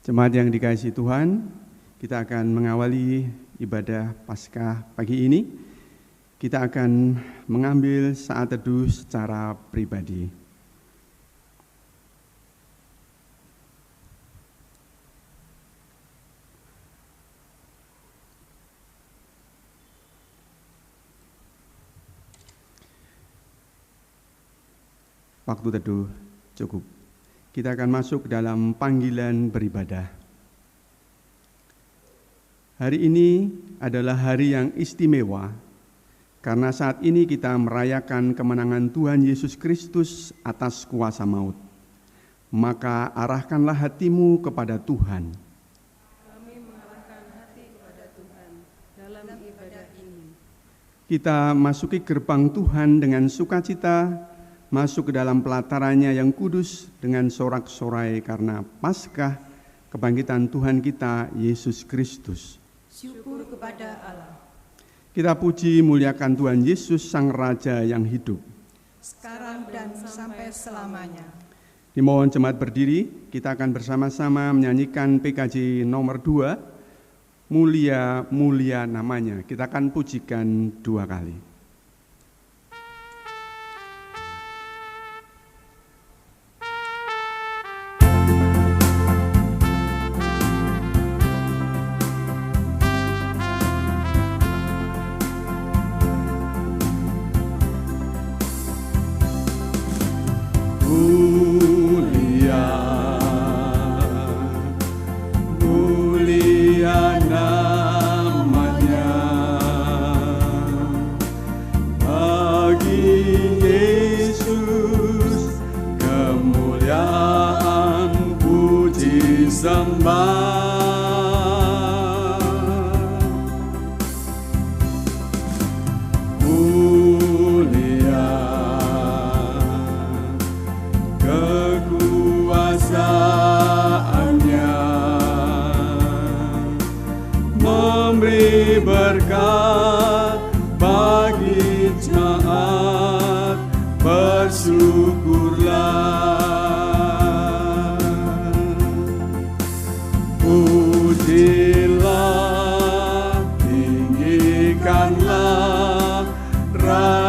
Jemaat yang dikasihi Tuhan, kita akan mengawali ibadah Paskah pagi ini. Kita akan mengambil saat teduh secara pribadi. Waktu teduh cukup. Kita akan masuk dalam panggilan beribadah. Hari ini adalah hari yang istimewa, karena saat ini kita merayakan kemenangan Tuhan Yesus Kristus atas kuasa maut. Maka arahkanlah hatimu kepada Tuhan. Kami mengarahkan hati kepada Tuhan dalam ibadah ini. Kita masuki gerbang Tuhan dengan sukacita, masuk ke dalam pelatarannya yang kudus dengan sorak-sorai karena Paskah kebangkitan Tuhan kita Yesus Kristus. Syukur kepada Allah. Kita puji muliakan Tuhan Yesus Sang Raja yang hidup. Sekarang dan sampai selamanya. Dimohon jemaat berdiri, kita akan bersama-sama menyanyikan PKJ nomor 2, Mulia Mulia namanya. Kita akan pujikan 2 kali.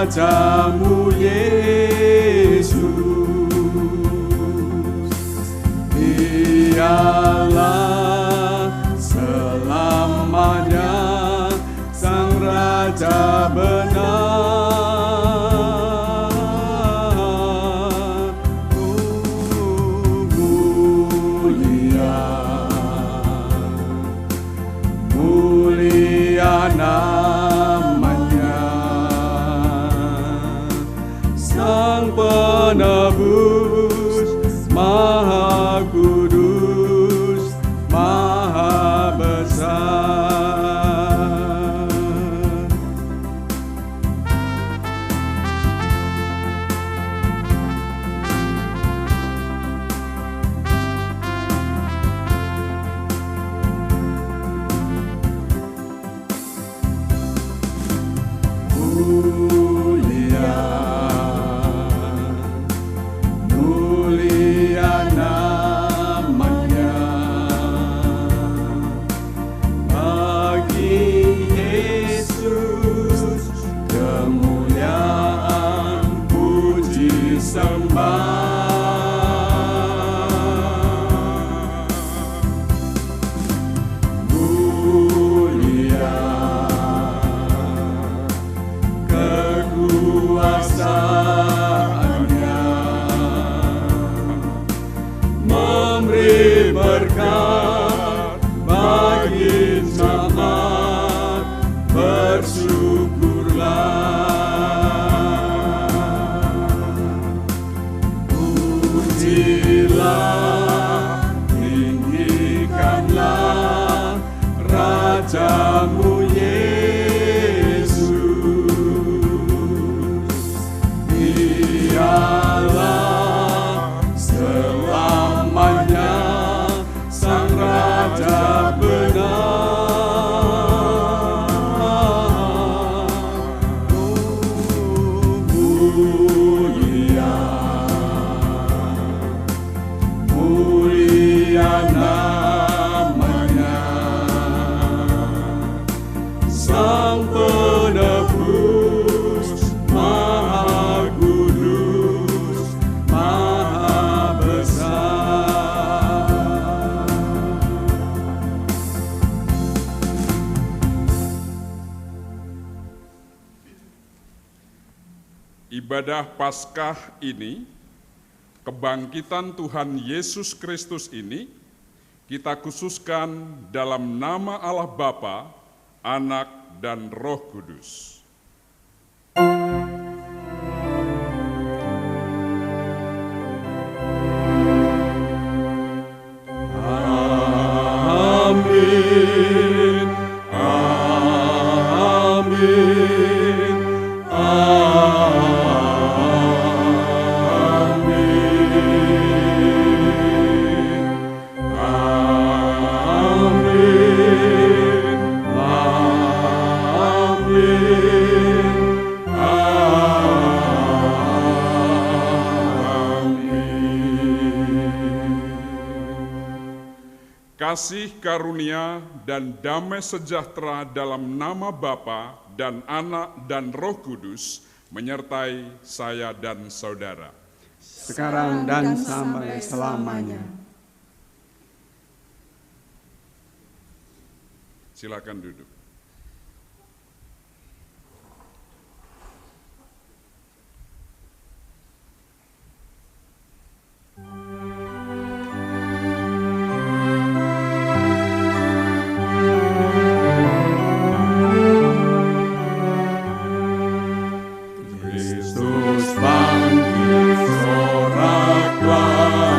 Rajamu Yesus, Dialah selamanya Sang Raja benar. Mulia Penebus, Maha Kudus, Maha Besar. Rajamu Yesus, Dialah selamanya Sang Raja benar. Mulia, mulia Sang Penebus, Maha Kudus, Maha Besar. Ibadah Paskah ini, kebangkitan Tuhan Yesus Kristus ini, kita khususkan dalam nama Allah Bapa, Anak, dan Roh Kudus. Amin, amin, Kasih karunia dan damai sejahtera dalam nama Bapa dan Anak dan Roh Kudus menyertai saya dan saudara. sekarang dan sampai selamanya. Silakan duduk. Kristus bangkit soraklah,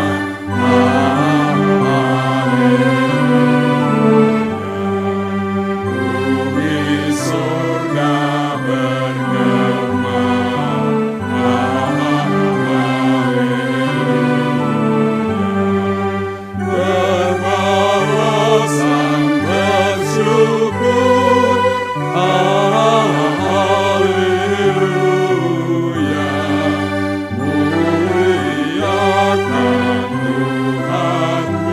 bumi surga bergema, berbalasan bersyukur, haleluya, muliakan Tuhanmu,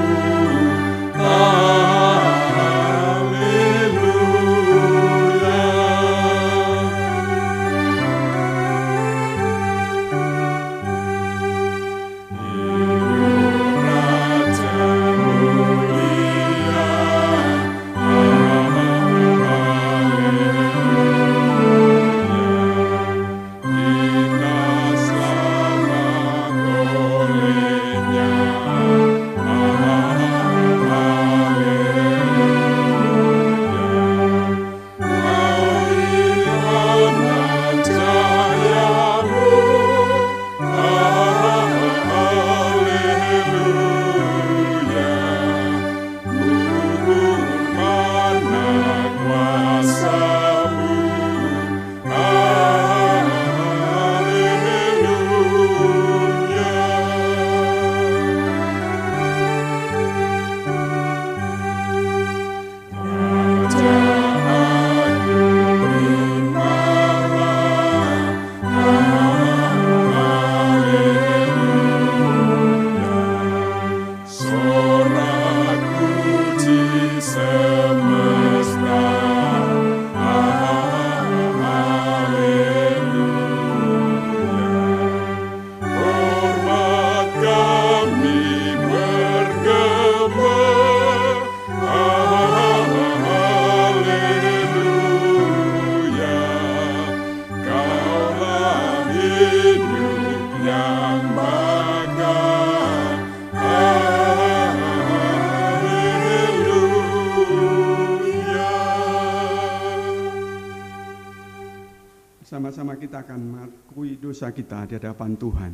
Sama-sama kita akan mengakui dosa kita di hadapan Tuhan.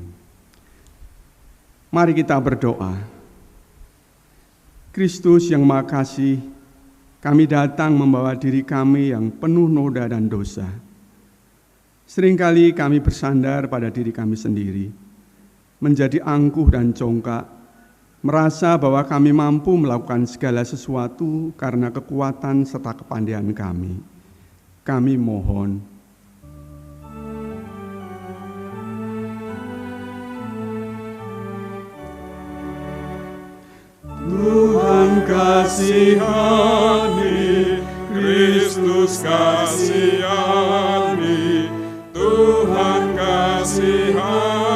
Mari kita berdoa. Kristus yang Maha Kasih, kami datang membawa diri kami yang penuh noda dan dosa. Seringkali kami bersandar pada diri kami sendiri, menjadi angkuh dan congkak, merasa bahwa kami mampu melakukan segala sesuatu karena kekuatan serta kepandaian kami. Kami mohon, Tuhan kasihani Kristus kasihani, Tuhan kasihani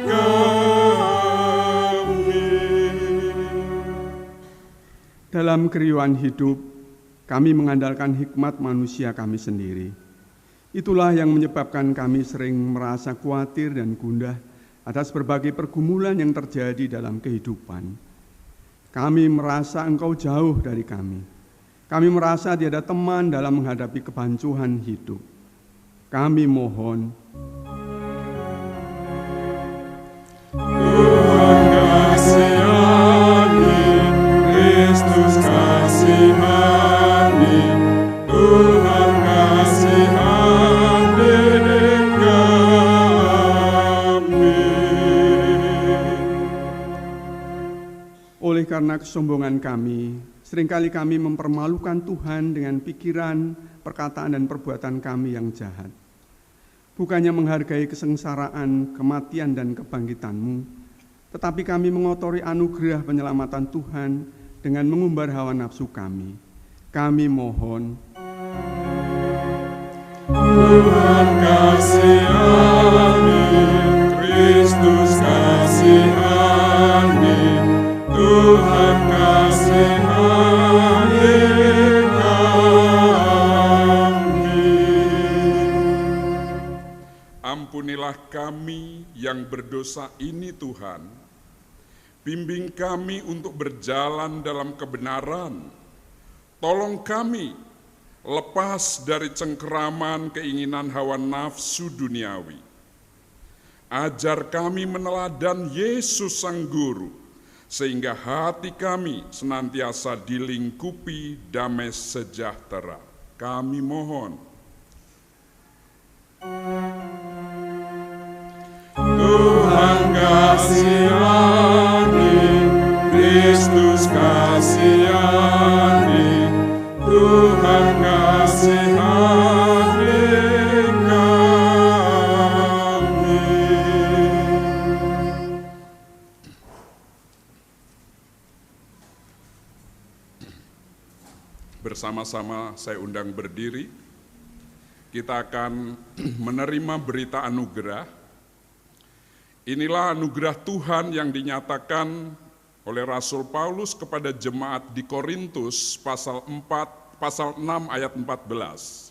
kami. Dalam keriuhan hidup, kami mengandalkan hikmat manusia kami sendiri. Itulah yang menyebabkan kami sering merasa khawatir dan gundah atas berbagai pergumulan yang terjadi dalam kehidupan. Kami merasa Engkau jauh dari kami. Kami merasa tiada teman dalam menghadapi kebancuhan hidup. Kami mohon, Tuhan kasihani, Kristus kasihani, Tuhan kasihani kami. oleh karena kesombongan kami, seringkali kami mempermalukan Tuhan dengan pikiran, perkataan, dan perbuatan kami yang jahat. Bukannya menghargai kesengsaraan, kematian, dan kebangkitan-Mu, tetapi kami mengotori anugerah penyelamatan Tuhan dengan mengumbar hawa nafsu kami. Kami mohon, Tuhan kasihani, Kristus kasihani, Tuhan kasihani kami. Ampunilah kami yang berdosa ini Tuhan, bimbing kami untuk berjalan dalam kebenaran. Tolong kami lepas dari cengkeraman keinginan hawa nafsu duniawi. Ajar kami meneladan Yesus Sang Guru, sehingga hati kami senantiasa dilingkupi damai sejahtera. Kami mohon, Tuhan kasihani, Kristus kasihani, Tuhan kasihani kami. bersama-sama saya undang berdiri. Kita akan menerima berita anugerah. Inilah anugerah Tuhan yang dinyatakan oleh Rasul Paulus kepada jemaat di Korintus pasal 6 ayat 14.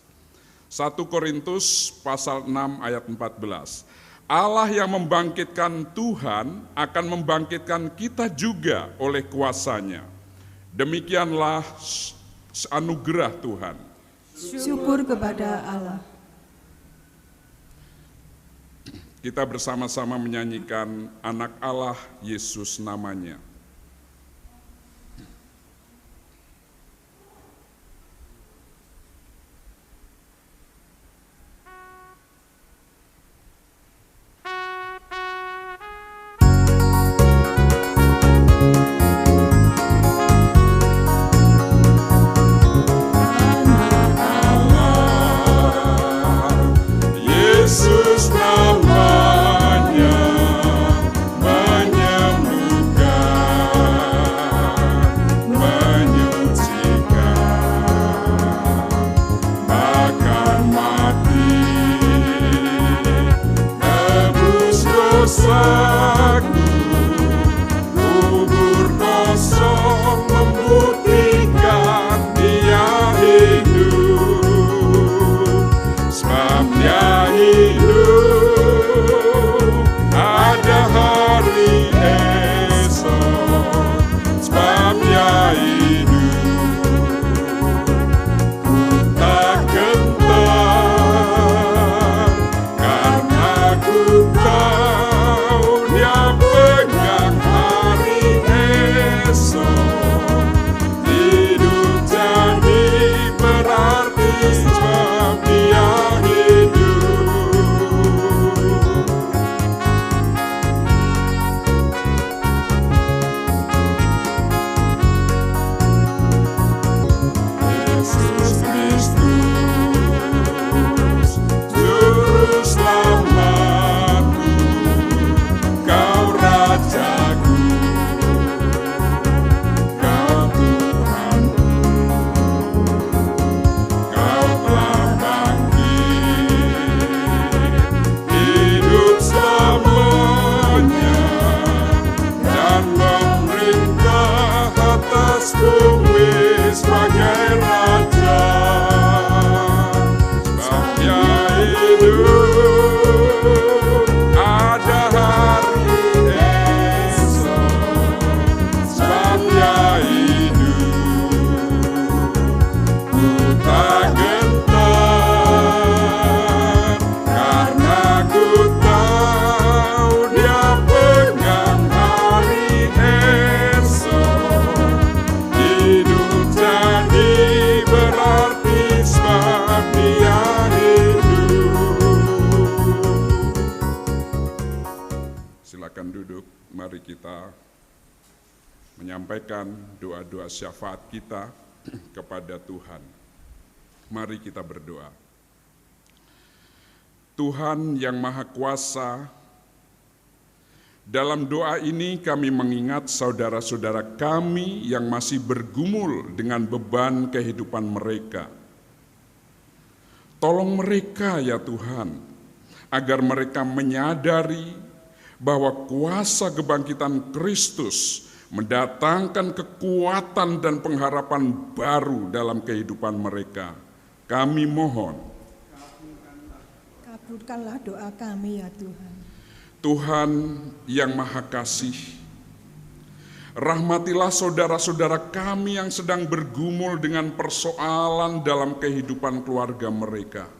1 Korintus pasal 6 ayat 14. Allah yang membangkitkan Tuhan akan membangkitkan kita juga oleh kuasa-Nya. Demikianlah anugerah Tuhan. Syukur kepada Allah. Kita bersama-sama menyanyikan Anak Allah Yesus namanya. Yesus namanya menyembuhkan, menyucikan, bahkan mati, tebus dosaku, kubur kosong membuktikan Dia hidup, sebab Dia hidup, ada hari esok, sebab Dia hidup, ku tak gentar, karena ku tahu Dia pegang hari esok. Hidup jadi berarti sebab Dia Yesus Kristus, Juru Selamatku, Kau Rajaku, Kau Tuhanku. kita menyampaikan doa-doa syafaat kita kepada Tuhan. Mari kita berdoa. Tuhan yang Maha Kuasa, dalam doa ini kami mengingat saudara-saudara kami yang masih bergumul dengan beban kehidupan mereka. Tolong mereka ya Tuhan, agar mereka menyadari bahwa kuasa kebangkitan Kristus mendatangkan kekuatan dan pengharapan baru dalam kehidupan mereka. Kami mohon, kabulkanlah doa kami ya Tuhan. Tuhan yang Maha Kasih, rahmatilah saudara-saudara kami yang sedang bergumul dengan persoalan dalam kehidupan keluarga mereka.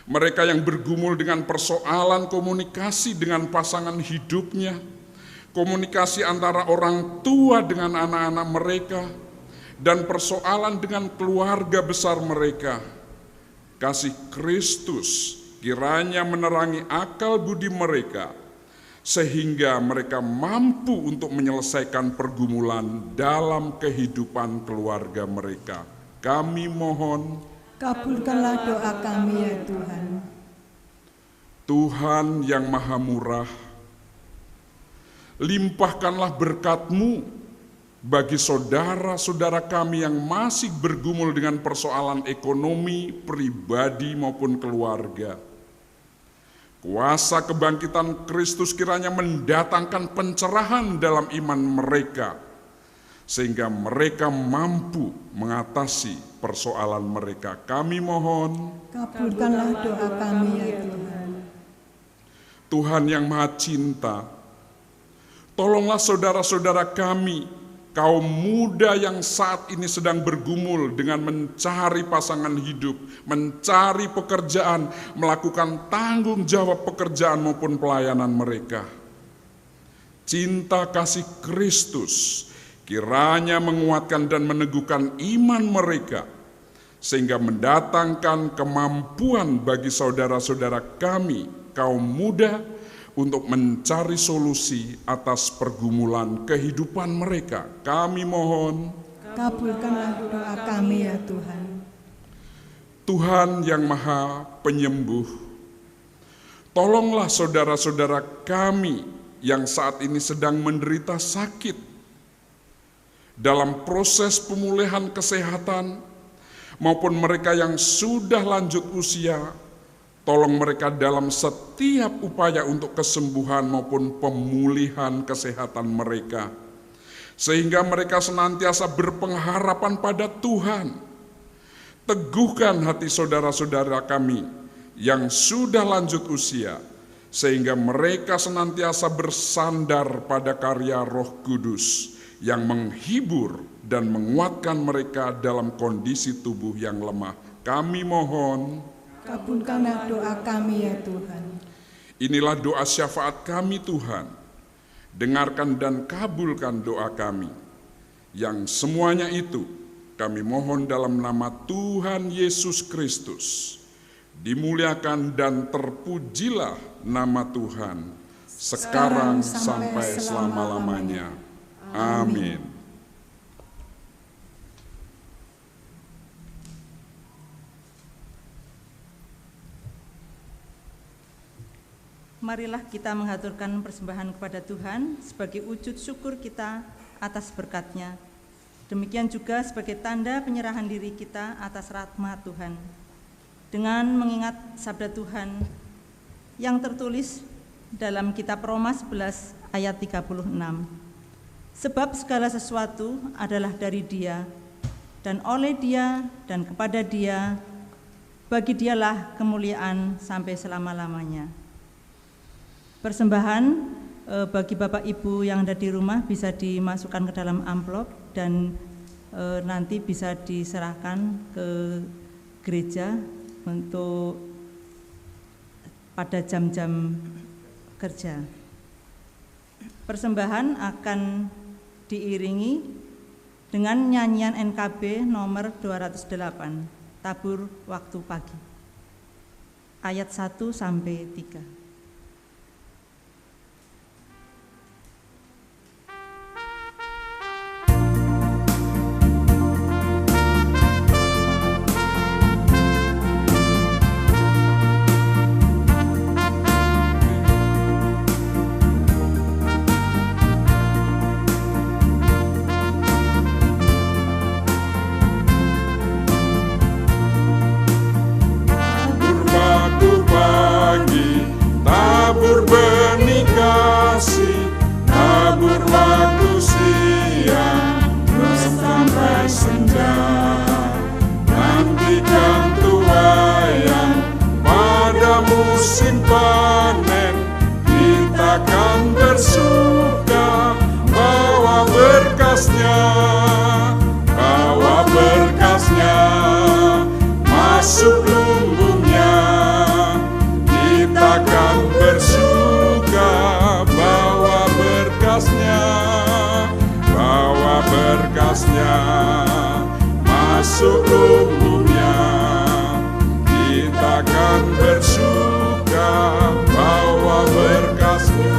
Mereka yang bergumul dengan persoalan komunikasi dengan pasangan hidupnya, komunikasi antara orang tua dengan anak-anak mereka, dan persoalan dengan keluarga besar mereka. Kasih Kristus kiranya menerangi akal budi mereka, sehingga mereka mampu untuk menyelesaikan pergumulan dalam kehidupan keluarga mereka. Kami mohon, Kabulkanlah doa kami ya Tuhan. Tuhan yang Maha Murah, limpahkanlah berkat-Mu bagi saudara-saudara kami yang masih bergumul dengan persoalan ekonomi, pribadi maupun keluarga. Kuasa kebangkitan Kristus kiranya mendatangkan pencerahan dalam iman mereka, sehingga mereka mampu mengatasi persoalan mereka. Kami mohon, Kabulkanlah doa kami ya Tuhan. Tuhan yang Maha Cinta, tolonglah saudara-saudara kami, kaum muda yang saat ini sedang bergumul dengan mencari pasangan hidup, mencari pekerjaan, melakukan tanggung jawab pekerjaan maupun pelayanan mereka. Cinta kasih Kristus kiranya menguatkan dan meneguhkan iman mereka, sehingga mendatangkan kemampuan bagi saudara-saudara kami, kaum muda, untuk mencari solusi atas pergumulan kehidupan mereka. Kami mohon, Kabulkanlah doa kami ya Tuhan. Tuhan yang Maha Penyembuh, tolonglah saudara-saudara kami yang saat ini sedang menderita sakit. Dalam proses pemulihan kesehatan maupun mereka yang sudah lanjut usia, tolong mereka dalam setiap upaya untuk kesembuhan maupun pemulihan kesehatan mereka, sehingga mereka senantiasa berpengharapan pada Tuhan. Teguhkan hati saudara-saudara kami yang sudah lanjut usia, sehingga mereka senantiasa bersandar pada karya Roh Kudus yang menghibur dan menguatkan mereka dalam kondisi tubuh yang lemah. Kami mohon, Kabulkanlah doa kami ya Tuhan. inilah doa syafaat kami Tuhan. Dengarkan dan kabulkan doa kami. Yang semuanya itu kami mohon dalam nama Tuhan Yesus Kristus. Dimuliakan dan terpujilah nama Tuhan, sekarang sampai selama-lamanya. Amin. Marilah kita mengaturkan persembahan kepada Tuhan sebagai wujud syukur kita atas berkat-Nya. Demikian juga sebagai tanda penyerahan diri kita atas rahmat Tuhan. Dengan mengingat sabda Tuhan yang tertulis dalam kitab Roma 11 ayat 36. Sebab segala sesuatu adalah dari Dia, dan oleh Dia, dan kepada Dia, bagi Dialah kemuliaan sampai selama-lamanya. Persembahan bagi Bapak Ibu yang ada di rumah bisa dimasukkan ke dalam amplop dan nanti bisa diserahkan ke gereja untuk pada jam-jam kerja. Persembahan akan diiringi dengan nyanyian NKB nomor 208, Tabur Waktu Pagi, ayat 1 sampai 3. masuk lumbungnya, kita akan bersuka bawa berkasnya.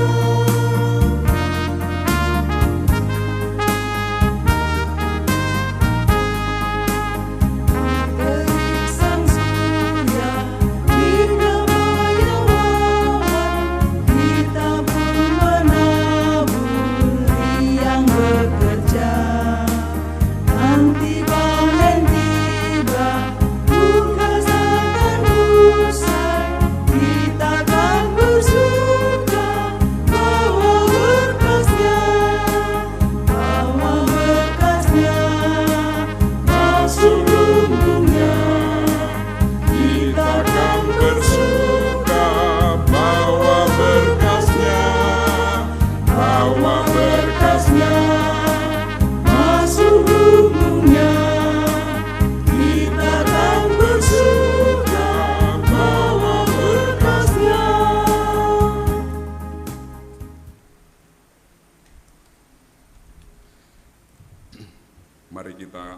Mari kita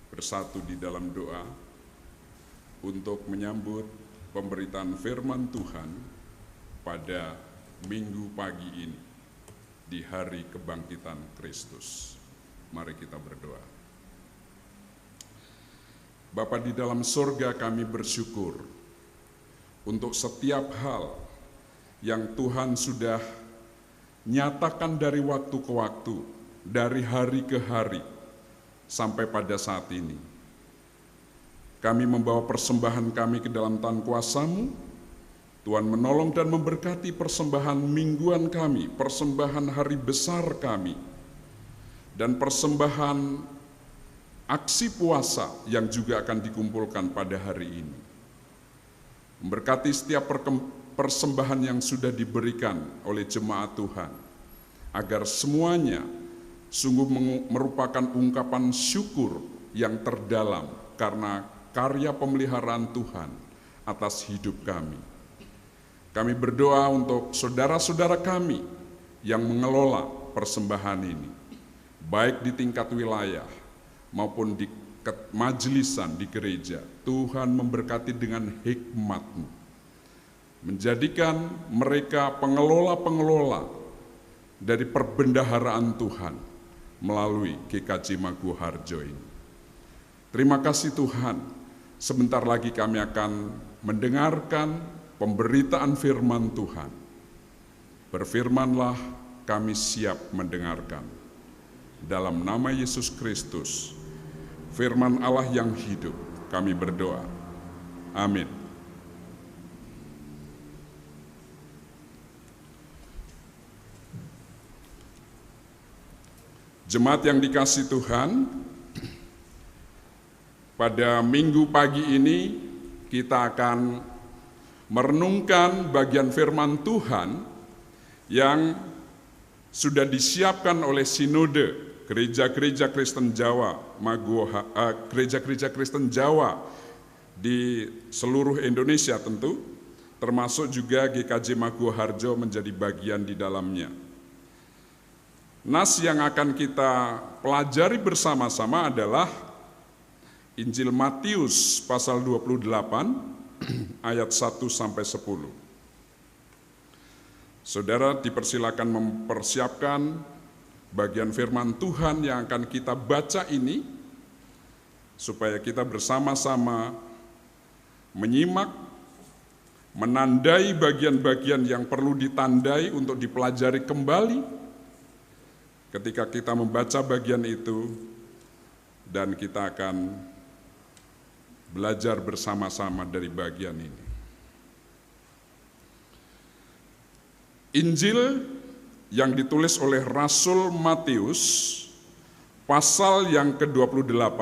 bersatu di dalam doa untuk menyambut pemberitaan firman Tuhan pada minggu pagi ini di hari kebangkitan Kristus. Mari kita berdoa. Bapa di dalam surga, kami bersyukur untuk setiap hal yang Tuhan sudah nyatakan dari waktu ke waktu, dari hari ke hari, sampai pada saat ini. Kami membawa persembahan kami ke dalam tangan kuasa-Mu. Tuhan menolong dan memberkati persembahan mingguan kami, persembahan hari besar kami, dan persembahan aksi puasa yang juga akan dikumpulkan pada hari ini. Memberkati setiap persembahan yang sudah diberikan oleh jemaat Tuhan, agar semuanya sungguh merupakan ungkapan syukur yang terdalam karena karya pemeliharaan Tuhan atas hidup kami. Kami berdoa untuk saudara-saudara kami yang mengelola persembahan ini, baik di tingkat wilayah maupun di majelisan di gereja. Tuhan memberkati dengan hikmat-Mu, menjadikan mereka pengelola-pengelola dari perbendaharaan Tuhan melalui GKJ Maguwo Harjo ini. Terima kasih Tuhan, sebentar lagi kami akan mendengarkan pemberitaan firman Tuhan. Berfirmanlah, kami siap mendengarkan. Dalam nama Yesus Kristus, firman Allah yang hidup, kami berdoa. Amin. Jemaat yang dikasihi Tuhan, pada minggu pagi ini kita akan merenungkan bagian firman Tuhan yang sudah disiapkan oleh Sinode Gereja-gereja Kristen Jawa, gereja-gereja Kristen Jawa di seluruh Indonesia tentu, termasuk juga GKJ Maguwo Harjo menjadi bagian di dalamnya. Nas yang akan kita pelajari bersama-sama adalah Injil Matius pasal 28 ayat 1 sampai 10. Saudara dipersilakan mempersiapkan bagian firman Tuhan yang akan kita baca ini supaya kita bersama-sama menyimak, menandai bagian-bagian yang perlu ditandai untuk dipelajari kembali. Ketika kita membaca bagian itu, dan kita akan belajar bersama-sama dari bagian ini. Injil yang ditulis oleh Rasul Matius, pasal yang ke-28,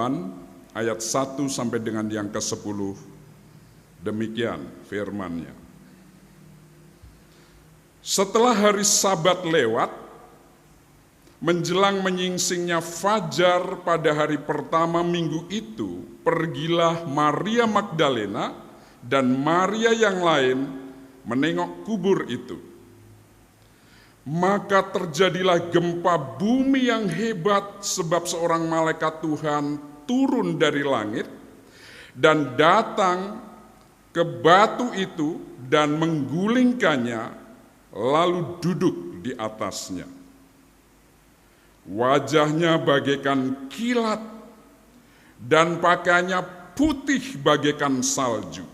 ayat 1 sampai dengan yang ke-10, demikian firman-Nya. Setelah hari Sabat lewat, menjelang menyingsingnya fajar pada hari pertama minggu itu, pergilah Maria Magdalena dan Maria yang lain menengok kubur itu. Maka terjadilah gempa bumi yang hebat sebab seorang malaikat Tuhan turun dari langit dan datang ke batu itu dan menggulingkannya lalu duduk di atasnya. Wajahnya bagaikan kilat dan pakaiannya putih bagaikan salju.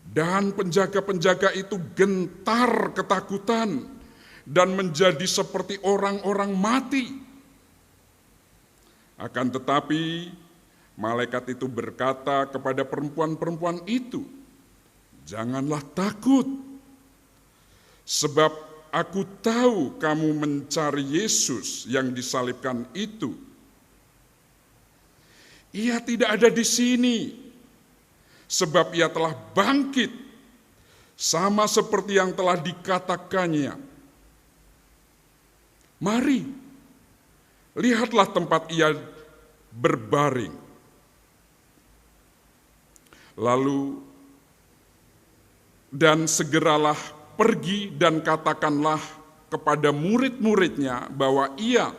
Dan penjaga-penjaga itu gentar ketakutan dan menjadi seperti orang-orang mati. Akan tetapi malaikat itu berkata kepada perempuan-perempuan itu, "Janganlah takut, sebab aku tahu kamu mencari Yesus yang disalibkan itu. Ia tidak ada di sini, sebab ia telah bangkit, sama seperti yang telah dikatakannya. Mari, lihatlah tempat ia berbaring." Lalu, dan segeralah pergi dan katakanlah kepada murid-muridnya bahwa ia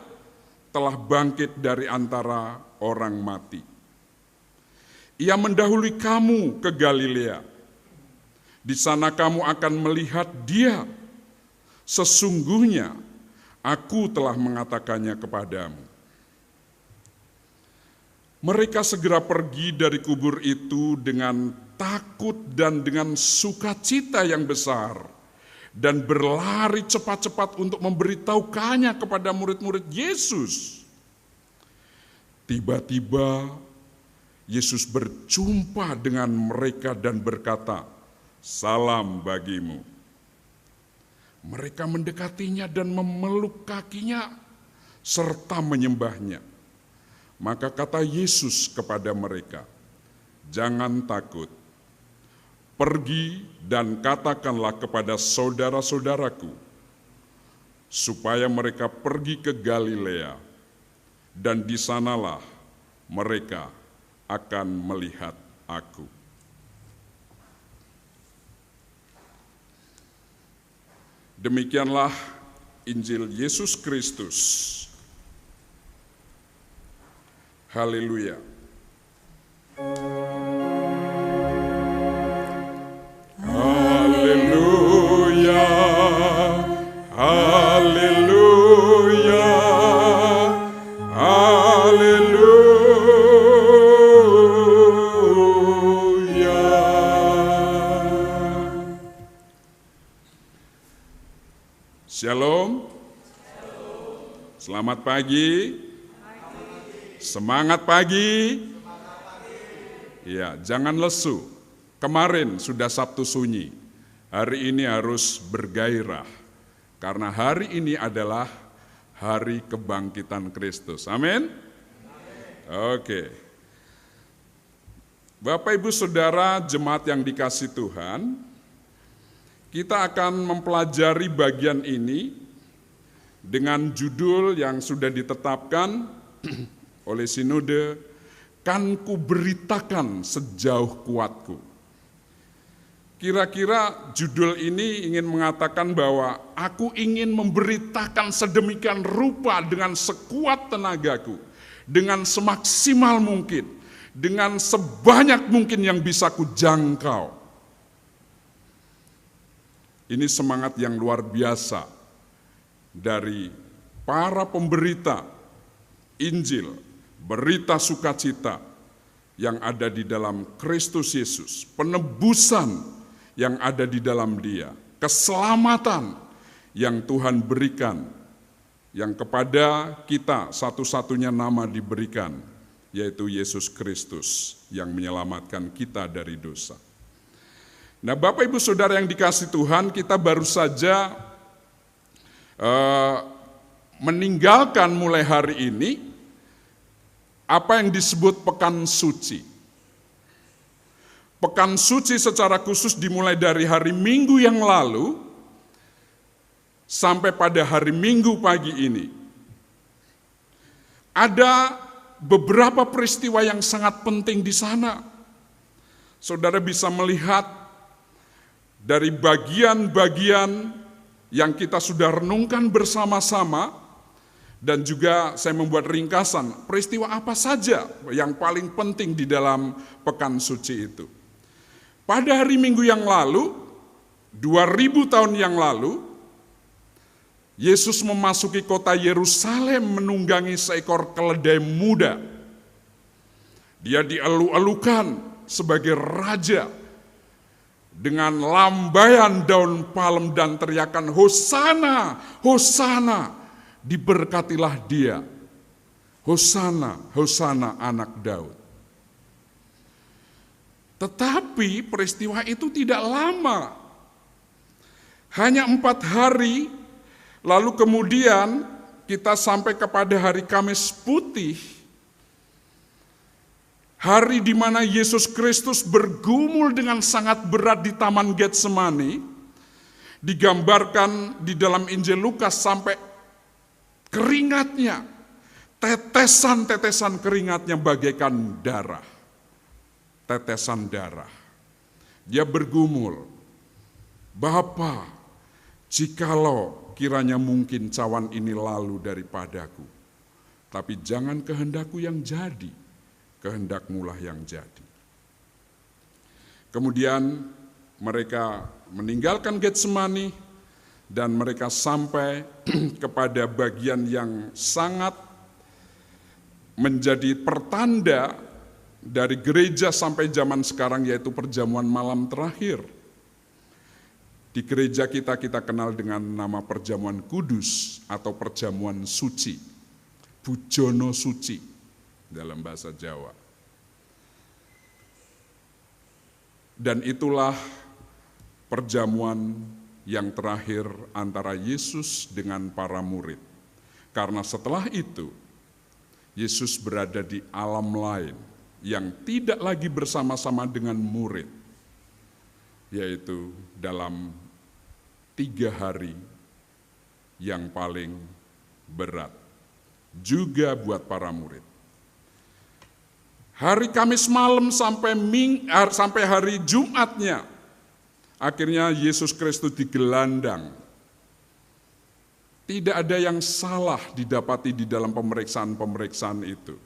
telah bangkit dari antara orang mati. Ia mendahului kamu ke Galilea. Di sana kamu akan melihat dia. Sesungguhnya aku telah mengatakannya kepadamu. Mereka segera pergi dari kubur itu dengan takut dan dengan sukacita yang besar, dan berlari cepat-cepat untuk memberitahukannya kepada murid-murid Yesus. Tiba-tiba Yesus berjumpa dengan mereka dan berkata, "Salam bagimu." Mereka mendekatinya dan memeluk kakinya serta menyembahnya. Maka kata Yesus kepada mereka, "Jangan takut. Pergi dan katakanlah kepada saudara-saudaraku, supaya mereka pergi ke Galilea, dan di sanalah mereka akan melihat aku." Demikianlah Injil Yesus Kristus. Haleluya. Haleluya. Haleluya. Haleluya. Shalom. Selamat pagi. Semangat pagi. Ya, jangan lesu. Kemarin sudah Sabtu Sunyi. Hari ini harus bergairah. Karena hari ini adalah hari kebangkitan Kristus. Amin. Oke. Bapak Ibu Saudara jemaat yang dikasihi Tuhan, kita akan mempelajari bagian ini dengan judul yang sudah ditetapkan oleh Sinode, "Kan ku beritakan sejauh kuatku." Kira-kira judul ini ingin mengatakan bahwa aku ingin memberitakan sedemikian rupa dengan sekuat tenagaku, dengan semaksimal mungkin, dengan sebanyak mungkin yang bisa ku jangkau. Ini semangat yang luar biasa dari para pemberita Injil, berita sukacita yang ada di dalam Kristus Yesus, penebusan yang ada di dalam Dia, keselamatan yang Tuhan berikan, yang kepada kita satu-satunya nama diberikan, yaitu Yesus Kristus yang menyelamatkan kita dari dosa. Nah, Bapak Ibu Saudara yang dikasihi Tuhan, kita baru saja meninggalkan mulai hari ini apa yang disebut Pekan Suci. Pekan Suci secara khusus dimulai dari hari Minggu yang lalu sampai pada hari Minggu pagi ini. Ada beberapa peristiwa yang sangat penting di sana. Saudara bisa melihat dari bagian-bagian yang kita sudah renungkan bersama-sama, dan juga saya membuat ringkasan peristiwa apa saja yang paling penting di dalam pekan suci itu. Pada hari Minggu yang lalu, 2000 tahun yang lalu, Yesus memasuki kota Yerusalem menunggangi seekor keledai muda. Dia dielu-elukan sebagai raja dengan lambaian daun palem dan teriakan Hosana, Hosana, diberkatilah dia. Hosana, Hosana anak Daud. Tetapi peristiwa itu tidak lama. Hanya 4 hari, lalu kemudian kita sampai kepada hari Kamis Putih, hari di mana Yesus Kristus bergumul dengan sangat berat di Taman Getsemani, digambarkan di dalam Injil Lukas sampai keringatnya, tetesan-tetesan keringatnya bagaikan darah. Tetesan darah. Dia bergumul, Bapa, jikalau kiranya mungkin cawan ini lalu daripadaku, tapi jangan kehendakku yang jadi, kehendakmulah yang jadi. Kemudian mereka meninggalkan Getsemani dan mereka sampai kepada bagian yang sangat menjadi pertanda dari gereja sampai zaman sekarang, yaitu perjamuan malam terakhir. Di gereja kita kenal dengan nama perjamuan kudus atau perjamuan suci, Bujono Suci dalam bahasa Jawa. Dan itulah perjamuan yang terakhir antara Yesus dengan para murid. Karena setelah itu, Yesus berada di alam lain yang tidak lagi bersama-sama dengan murid, yaitu dalam 3 hari yang paling berat, juga buat para murid. Hari Kamis malam sampai hari Jumatnya, akhirnya Yesus Kristus digelandang. Tidak ada yang salah didapati di dalam pemeriksaan-pemeriksaan itu.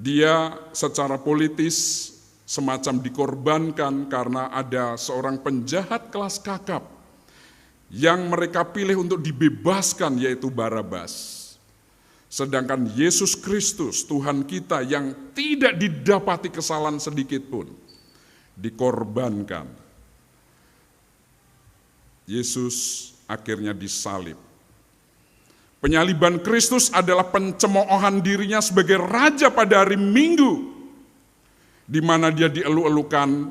Dia secara politis semacam dikorbankan karena ada seorang penjahat kelas kakap yang mereka pilih untuk dibebaskan, yaitu Barabas. Sedangkan Yesus Kristus, Tuhan kita yang tidak didapati kesalahan sedikit pun, dikorbankan. Yesus akhirnya disalib. Penyaliban Kristus adalah pencemoohan dirinya sebagai raja pada hari Minggu, di mana dia dielu-elukan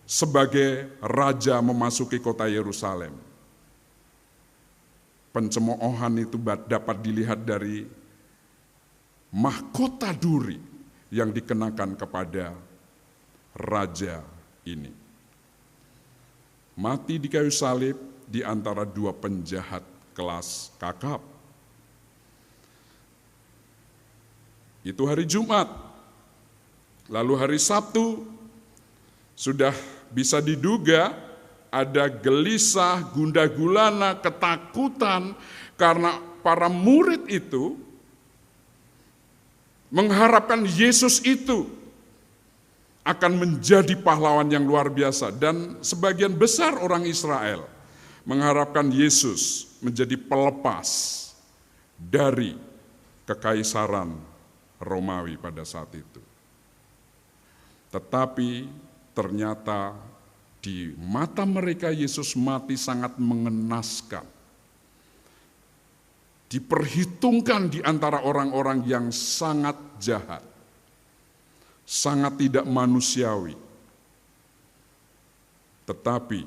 sebagai raja memasuki kota Yerusalem. Pencemoohan itu dapat dilihat dari mahkota duri yang dikenakan kepada raja ini. Mati di kayu salib di antara 2 penjahat kelas kakap. Itu hari Jumat. Lalu hari Sabtu sudah bisa diduga ada gelisah, gundah gulana, ketakutan karena para murid itu mengharapkan Yesus itu akan menjadi pahlawan yang luar biasa, dan sebagian besar orang Israel mengharapkan Yesus menjadi pelepas dari kekaisaran Romawi pada saat itu. Tetapi ternyata di mata mereka Yesus mati sangat mengenaskan. Diperhitungkan di antara orang-orang yang sangat jahat, sangat tidak manusiawi. Tetapi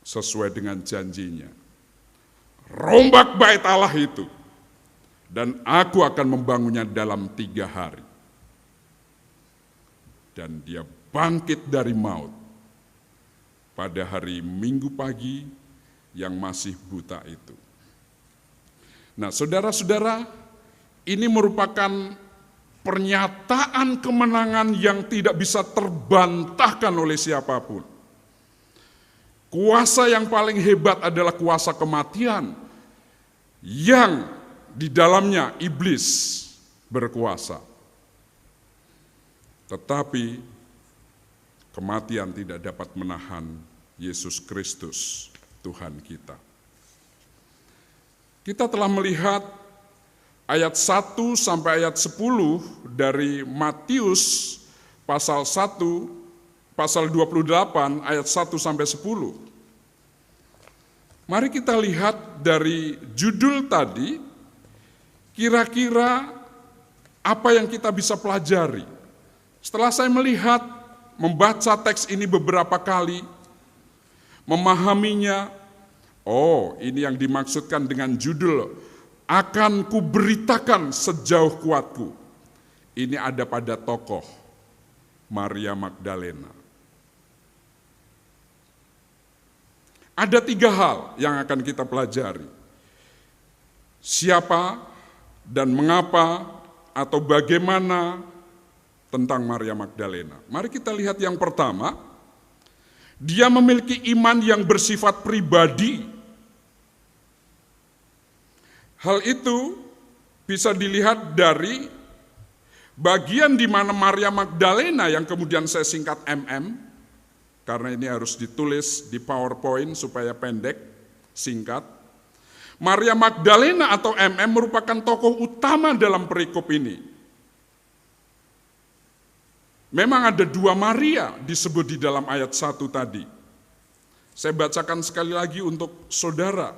sesuai dengan janjinya, rombak bait Allah itu, dan aku akan membangunnya dalam 3 hari. Dan dia bangkit dari maut pada hari Minggu pagi yang masih buta itu. Nah, saudara-saudara, ini merupakan pernyataan kemenangan yang tidak bisa terbantahkan oleh siapapun. Kuasa yang paling hebat adalah kuasa kematian, yang di dalamnya iblis berkuasa. Tetapi kematian tidak dapat menahan Yesus Kristus, Tuhan kita. Kita telah melihat ayat 1 sampai ayat 10 dari Matius pasal 28 ayat 1 sampai 10. Mari kita lihat dari judul tadi, kira-kira apa yang kita bisa pelajari. Setelah saya melihat, membaca teks ini beberapa kali, memahaminya, oh ini yang dimaksudkan dengan judul, akan kuberitakan sejauh kuatku. Ini ada pada tokoh Maria Magdalena. Ada 3 hal yang akan kita pelajari. Siapa dan mengapa atau bagaimana tentang Maria Magdalena. Mari kita lihat yang pertama. Dia memiliki iman yang bersifat pribadi. Hal itu bisa dilihat dari bagian di mana Maria Magdalena yang kemudian saya singkat MM, karena ini harus ditulis di PowerPoint supaya pendek, singkat. Maria Magdalena atau MM merupakan tokoh utama dalam perikop ini. Memang ada 2 Maria disebut di dalam ayat 1 tadi. Saya bacakan sekali lagi untuk saudara.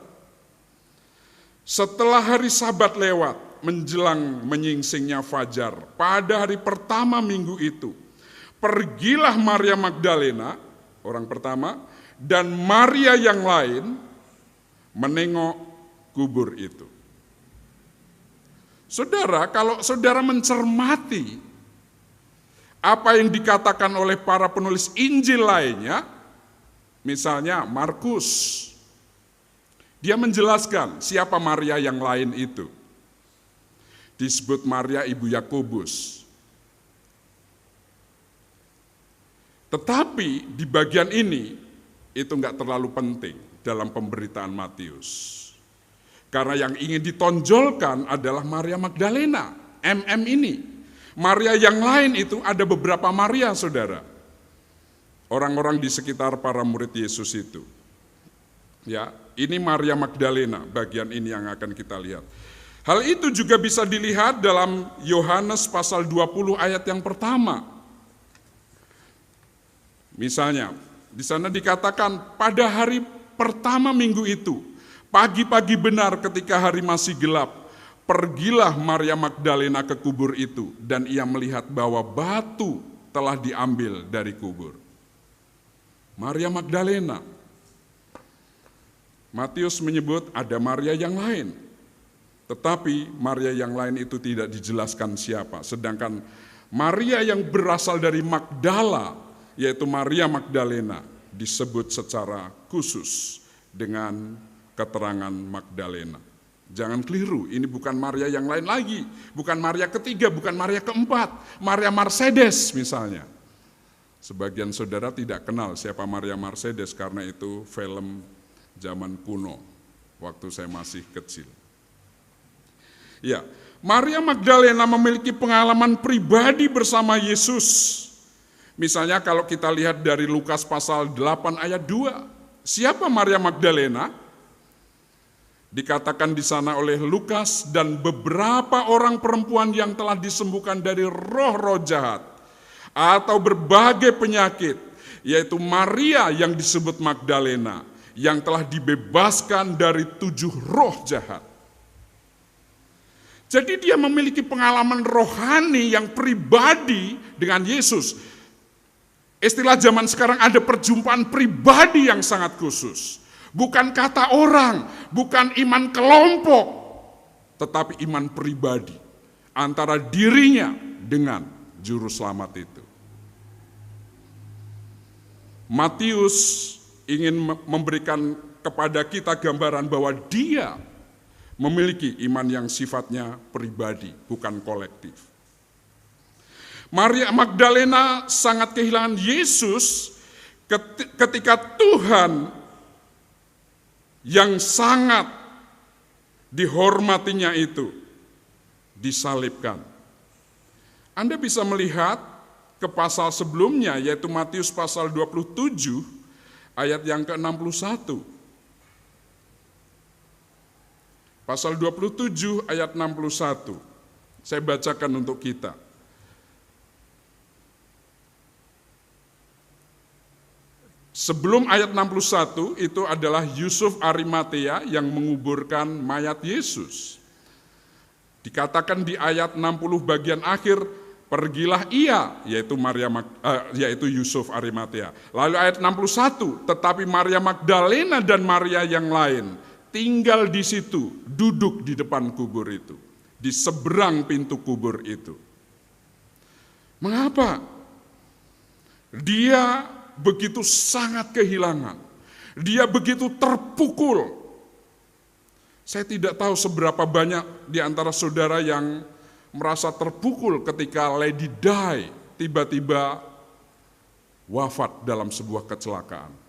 Setelah hari Sabat lewat, menjelang menyingsingnya fajar, pada hari pertama minggu itu, pergilah Maria Magdalena, orang pertama, dan Maria yang lain menengok kubur itu. Saudara, kalau saudara mencermati apa yang dikatakan oleh para penulis Injil lainnya, misalnya Markus, dia menjelaskan siapa Maria yang lain itu. Disebut Maria ibu Yakobus. Tetapi di bagian ini itu enggak terlalu penting dalam pemberitaan Matius. Karena yang ingin ditonjolkan adalah Maria Magdalena, MM ini. Maria yang lain itu ada beberapa Maria, saudara. Orang-orang di sekitar para murid Yesus itu. Ya, ini Maria Magdalena, bagian ini yang akan kita lihat. Hal itu juga bisa dilihat dalam Yohanes pasal 20 ayat yang pertama. Misalnya, di sana dikatakan pada hari pertama minggu itu, pagi-pagi benar ketika hari masih gelap, pergilah Maria Magdalena ke kubur itu dan ia melihat bahwa batu telah diambil dari kubur. Maria Magdalena. Matius menyebut ada Maria yang lain. Tetapi Maria yang lain itu tidak dijelaskan siapa. Sedangkan Maria yang berasal dari Magdala, yaitu Maria Magdalena, disebut secara khusus dengan keterangan Magdalena. Jangan keliru, ini bukan Maria yang lain lagi, bukan Maria ketiga, bukan Maria keempat, Maria Mercedes misalnya. Sebagian saudara tidak kenal siapa Maria Mercedes karena itu film zaman kuno, waktu saya masih kecil. Ya, Maria Magdalena memiliki pengalaman pribadi bersama Yesus. Misalnya kalau kita lihat dari Lukas pasal 8 ayat 2, siapa Maria Magdalena? Dikatakan di sana oleh Lukas, dan beberapa orang perempuan yang telah disembuhkan dari roh-roh jahat atau berbagai penyakit, yaitu Maria yang disebut Magdalena, yang telah dibebaskan dari 7 roh jahat. Jadi dia memiliki pengalaman rohani yang pribadi dengan Yesus. Istilah zaman sekarang ada perjumpaan pribadi yang sangat khusus. Bukan kata orang, bukan iman kelompok, tetapi iman pribadi antara dirinya dengan juru selamat itu. Matius ingin memberikan kepada kita gambaran bahwa dia memiliki iman yang sifatnya pribadi, bukan kolektif. Maria Magdalena sangat kehilangan Yesus ketika Tuhan yang sangat dihormatinya itu disalibkan. Anda bisa melihat ke pasal sebelumnya, yaitu Matius pasal 27 ayat yang ke-61. Pasal 27 ayat 61. Saya bacakan untuk kita. Sebelum ayat 61 itu adalah Yusuf Arimatea yang menguburkan mayat Yesus. Dikatakan di ayat 60 bagian akhir, pergilah ia, yaitu Yusuf Arimatea. Lalu ayat 61, tetapi Maria Magdalena dan Maria yang lain tinggal di situ, duduk di depan kubur itu, di seberang pintu kubur itu. Mengapa? Dia begitu sangat kehilangan. Dia begitu terpukul. Saya tidak tahu seberapa banyak di antara saudara yang merasa terpukul ketika Lady Di tiba-tiba wafat dalam sebuah kecelakaan.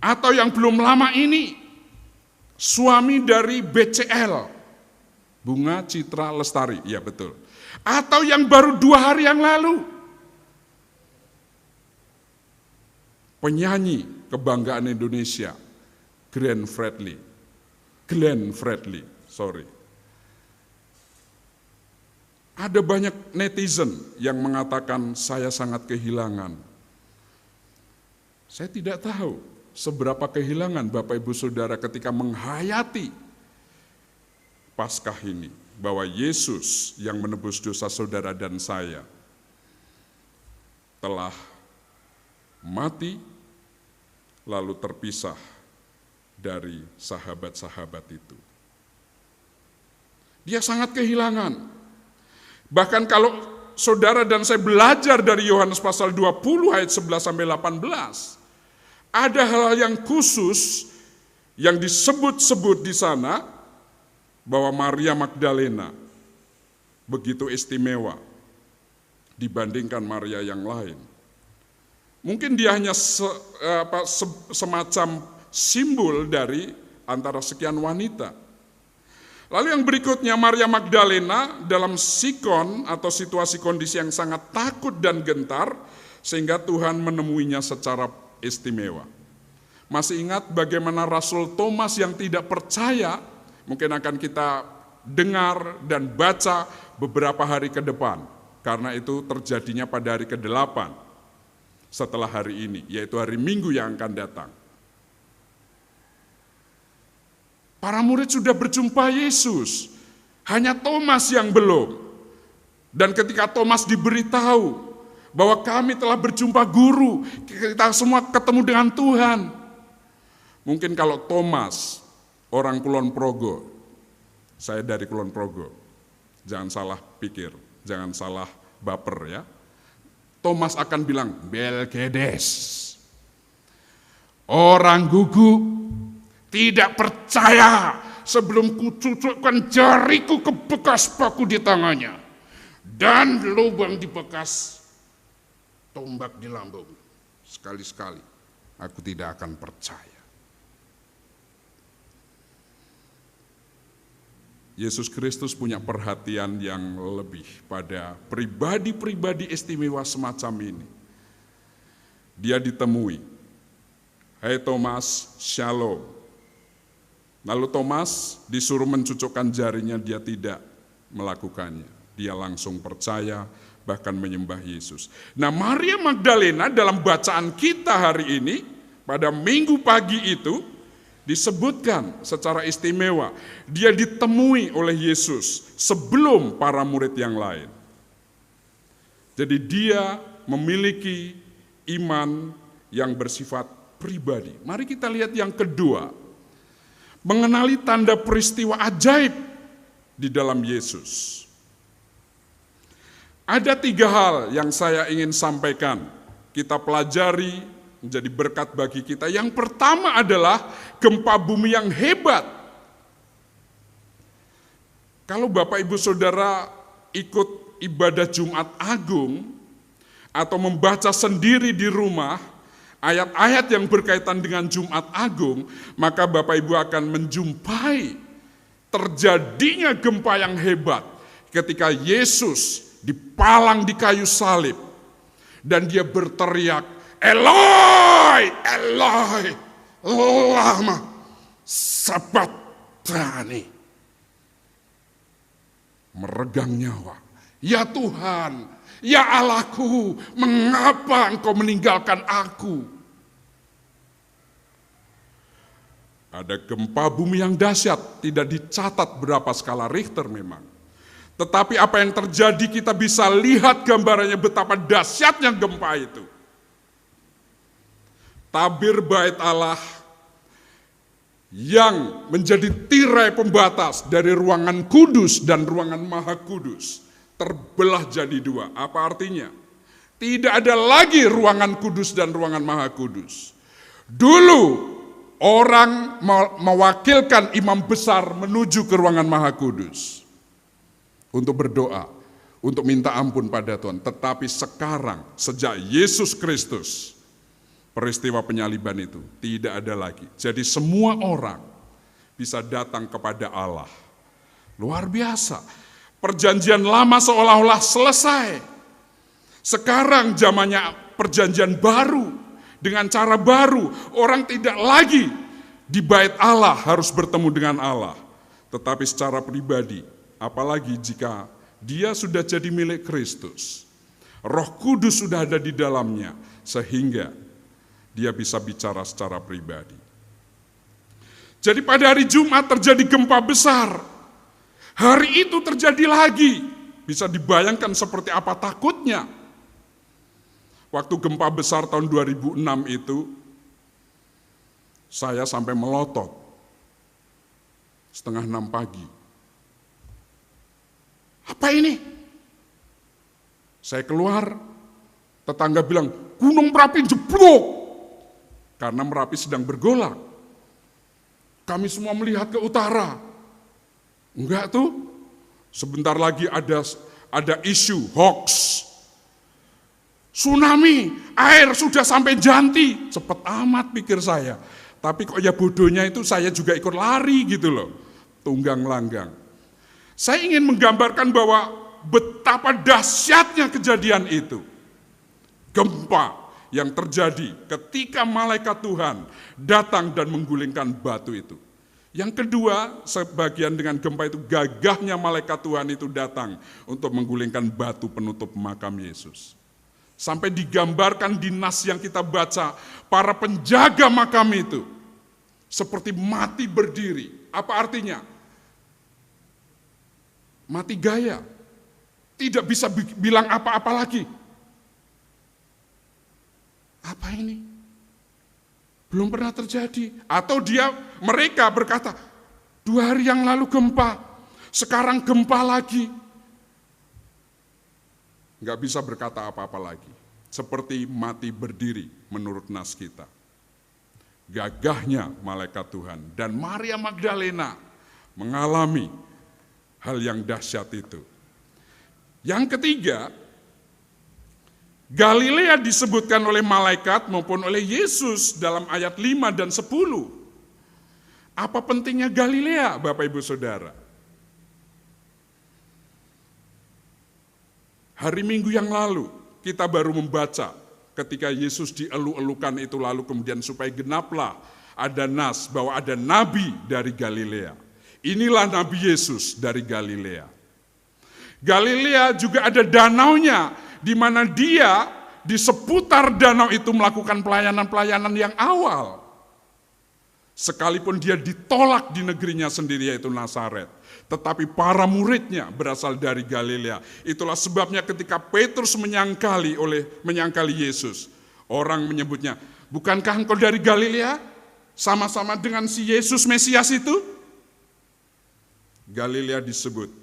Atau yang belum lama ini, suami dari BCL, Bunga Citra Lestari, ya betul. Atau yang baru 2 hari yang lalu, penyanyi kebanggaan Indonesia, Glenn Fredly. Ada banyak netizen yang mengatakan saya sangat kehilangan. Saya tidak tahu seberapa kehilangan Bapak Ibu Saudara ketika menghayati Paskah ini, bahwa Yesus yang menebus dosa saudara dan saya telah mati lalu terpisah dari sahabat-sahabat itu. Dia sangat kehilangan. Bahkan kalau saudara dan saya belajar dari Yohanes pasal 20 ayat 11 sampai 18, ada hal yang khusus yang disebut-sebut di sana bahwa Maria Magdalena begitu istimewa dibandingkan Maria yang lain. Mungkin dia hanya semacam simbol dari antara sekian wanita. Lalu yang berikutnya, Maria Magdalena dalam sikon atau situasi kondisi yang sangat takut dan gentar, sehingga Tuhan menemuinya secara istimewa. Masih ingat bagaimana Rasul Thomas yang tidak percaya, mungkin akan kita dengar dan baca beberapa hari ke depan, karena itu terjadinya pada hari ke-8 setelah hari ini, yaitu hari Minggu yang akan datang. Para murid sudah berjumpa Yesus, hanya Thomas yang belum. Dan ketika Thomas diberitahu bahwa kami telah berjumpa guru, kita semua ketemu dengan Tuhan. Mungkin kalau Thomas, orang Kulon Progo, saya dari Kulon Progo, jangan salah pikir, jangan salah baper ya. Thomas akan bilang, Belgedes, orang gugu tidak percaya sebelum kucucukkan jariku ke bekas paku di tangannya dan lubang di bekas tombak di lambung. Sekali-sekali aku tidak akan percaya. Yesus Kristus punya perhatian yang lebih pada pribadi-pribadi istimewa semacam ini. Dia ditemui, hai Thomas, shalom. Lalu Thomas disuruh mencucukkan jarinya, dia tidak melakukannya. Dia langsung percaya, bahkan menyembah Yesus. Nah, Maria Magdalena dalam bacaan kita hari ini, pada Minggu pagi itu, disebutkan secara istimewa, dia ditemui oleh Yesus sebelum para murid yang lain. Jadi dia memiliki iman yang bersifat pribadi. Mari kita lihat yang kedua, mengenali tanda peristiwa ajaib di dalam Yesus. Ada 3 hal yang saya ingin sampaikan, kita pelajari, menjadi berkat bagi kita. Yang pertama adalah gempa bumi yang hebat. Kalau Bapak Ibu Saudara ikut ibadah Jumat Agung atau membaca sendiri di rumah, ayat-ayat yang berkaitan dengan Jumat Agung, maka Bapak Ibu akan menjumpai terjadinya gempa yang hebat ketika Yesus dipalang di kayu salib dan dia berteriak, Eloi, Eloi, lama sabachthani. Meregang nyawa. Ya Tuhan, ya Allahku, mengapa Engkau meninggalkan aku? Ada gempa bumi yang dahsyat, tidak dicatat berapa skala Richter memang. Tetapi apa yang terjadi kita bisa lihat gambarannya betapa dahsyatnya gempa itu. Tabir bait Allah yang menjadi tirai pembatas dari ruangan kudus dan ruangan maha kudus terbelah jadi dua. Apa artinya? Tidak ada lagi ruangan kudus dan ruangan maha kudus. Dulu orang mewakilkan imam besar menuju ke ruangan maha kudus untuk berdoa, untuk minta ampun pada Tuhan. Tetapi sekarang sejak Yesus Kristus, peristiwa penyaliban itu tidak ada lagi. Jadi semua orang bisa datang kepada Allah. Luar biasa. Perjanjian lama seolah-olah selesai. Sekarang zamannya perjanjian baru. Dengan cara baru. Orang tidak lagi di bait Allah harus bertemu dengan Allah. Tetapi secara pribadi, apalagi jika dia sudah jadi milik Kristus. Roh Kudus sudah ada di dalamnya. Sehingga dia bisa bicara secara pribadi. Jadi pada hari Jumat terjadi gempa besar. Hari itu terjadi lagi. Bisa dibayangkan seperti apa takutnya. Waktu gempa besar tahun 2006 itu, saya sampai melotot. 5:30 pagi. Apa ini? Saya keluar, tetangga bilang, Gunung Merapi jeblok. Karena Merapi sedang bergolak. Kami semua melihat ke utara. Enggak tuh. Sebentar lagi ada isu hoax. Tsunami, air sudah sampai Janti. Cepat amat pikir saya. Tapi kok ya bodohnya itu saya juga ikut lari gitu loh. Tunggang langgang. Saya ingin menggambarkan bahwa betapa dahsyatnya kejadian itu. Gempa yang terjadi ketika malaikat Tuhan datang dan menggulingkan batu itu. Yang kedua, sebagian dengan gempa itu gagahnya malaikat Tuhan itu datang untuk menggulingkan batu penutup makam Yesus. Sampai digambarkan di nas yang kita baca, para penjaga makam itu seperti mati berdiri. Apa artinya? Mati gaya. Tidak bisa bilang apa-apa lagi. Apa ini? Belum pernah terjadi. Atau mereka berkata, 2 hari yang lalu gempa, sekarang gempa lagi. Nggak bisa berkata apa-apa lagi. Seperti mati berdiri menurut nas kita. Gagahnya malaikat Tuhan. Dan Maria Magdalena mengalami hal yang dahsyat itu. Yang ketiga, Galilea disebutkan oleh malaikat maupun oleh Yesus dalam ayat 5 dan 10. Apa pentingnya Galilea, Bapak Ibu Saudara? Hari Minggu yang lalu kita baru membaca ketika Yesus dielu-elukan itu lalu kemudian supaya genaplah ada nas bahwa ada nabi dari Galilea. Inilah Nabi Yesus dari Galilea. Galilea juga ada danaunya, di mana dia di seputar danau itu melakukan pelayanan-pelayanan yang awal. Sekalipun dia ditolak di negerinya sendiri yaitu Nazaret. Tetapi para muridnya berasal dari Galilea. Itulah sebabnya ketika Petrus menyangkali Yesus. Orang menyebutnya, bukankah engkau dari Galilea? Sama-sama dengan si Yesus Mesias itu? Galilea disebut.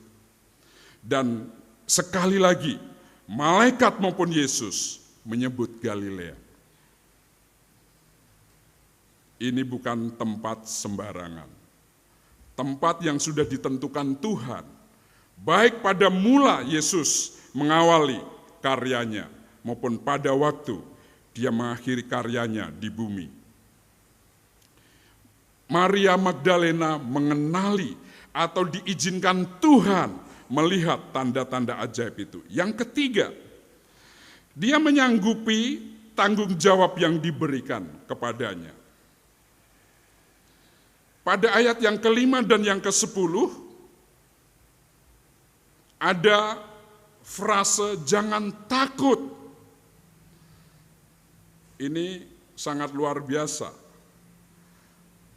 Dan sekali lagi, malaikat maupun Yesus menyebut Galilea. Ini bukan tempat sembarangan. Tempat yang sudah ditentukan Tuhan. Baik pada mula Yesus mengawali karyanya maupun pada waktu dia mengakhiri karyanya di bumi. Maria Magdalena mengenali atau diizinkan Tuhan melihat tanda-tanda ajaib itu. Yang ketiga, dia menyanggupi tanggung jawab yang diberikan kepadanya. Pada ayat yang ke-5 dan yang ke-10, ada frase jangan takut. Ini sangat luar biasa.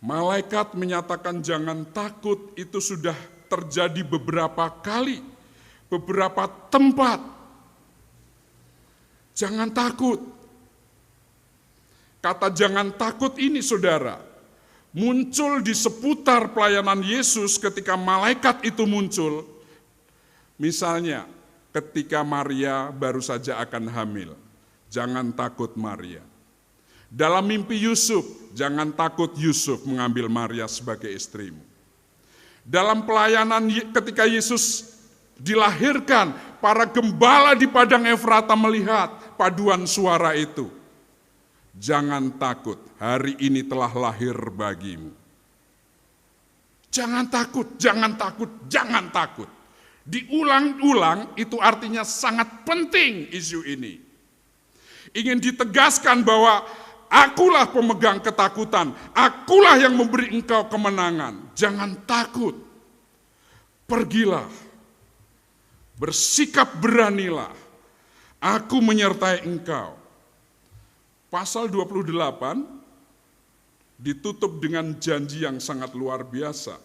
Malaikat menyatakan jangan takut itu sudah terjadi beberapa kali, beberapa tempat. Jangan takut. Kata jangan takut ini saudara, muncul di seputar pelayanan Yesus ketika malaikat itu muncul. Misalnya ketika Maria baru saja akan hamil, jangan takut Maria. Dalam mimpi Yusuf, jangan takut Yusuf mengambil Maria sebagai istrimu. Dalam pelayanan ketika Yesus dilahirkan, para gembala di padang Efrata melihat paduan suara itu. Jangan takut, hari ini telah lahir bagimu. Jangan takut, jangan takut, jangan takut. Diulang-ulang itu artinya sangat penting isu ini. Ingin ditegaskan bahwa akulah pemegang ketakutan, akulah yang memberi engkau kemenangan. Jangan takut, pergilah, bersikap beranilah, aku menyertai engkau. Pasal 28 ditutup dengan janji yang sangat luar biasa.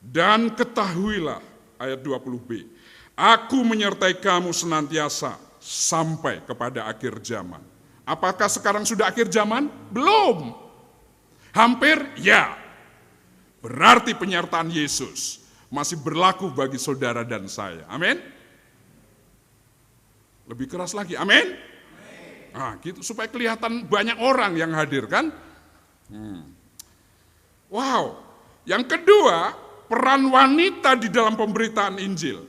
Dan ketahuilah, ayat 20b, aku menyertai kamu senantiasa sampai kepada akhir zaman. Apakah sekarang sudah akhir zaman? Belum. Hampir? Ya. Berarti penyertaan Yesus masih berlaku bagi saudara dan saya. Amin. Lebih keras lagi. Amin. Nah, gitu supaya kelihatan banyak orang yang hadir kan. Wow. Yang kedua, peran wanita di dalam pemberitaan Injil.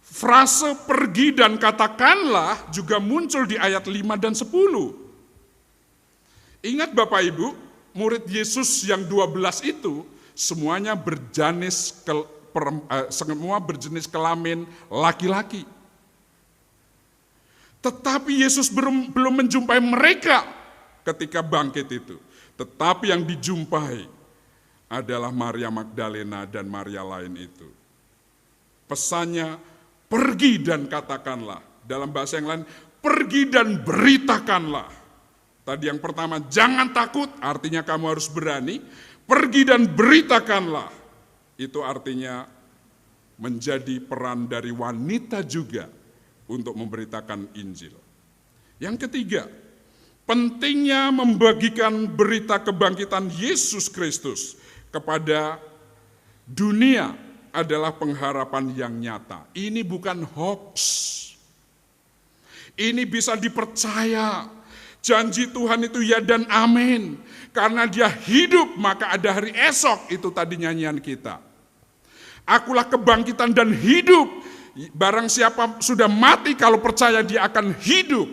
Frase pergi dan katakanlah juga muncul di ayat 5 dan 10. Ingat Bapak Ibu, murid Yesus yang 12 itu semuanya berjenis kelamin laki-laki. Tetapi Yesus belum menjumpai mereka ketika bangkit itu. Tetapi yang dijumpai adalah Maria Magdalena dan Maria lain itu. Pesannya, pergi dan katakanlah. Dalam bahasa yang lain, pergi dan beritakanlah. Tadi yang pertama, jangan takut, artinya kamu harus berani. Pergi dan beritakanlah. Itu artinya menjadi peran dari wanita juga untuk memberitakan Injil. Yang ketiga, pentingnya membagikan berita kebangkitan Yesus Kristus kepada dunia adalah pengharapan yang nyata. Ini bukan hoax. Ini bisa dipercaya. Janji Tuhan itu ya dan amin. Karena dia hidup, maka ada hari esok. Itu tadi nyanyian kita. Akulah kebangkitan dan hidup. Barang siapa sudah mati, kalau percaya dia akan hidup.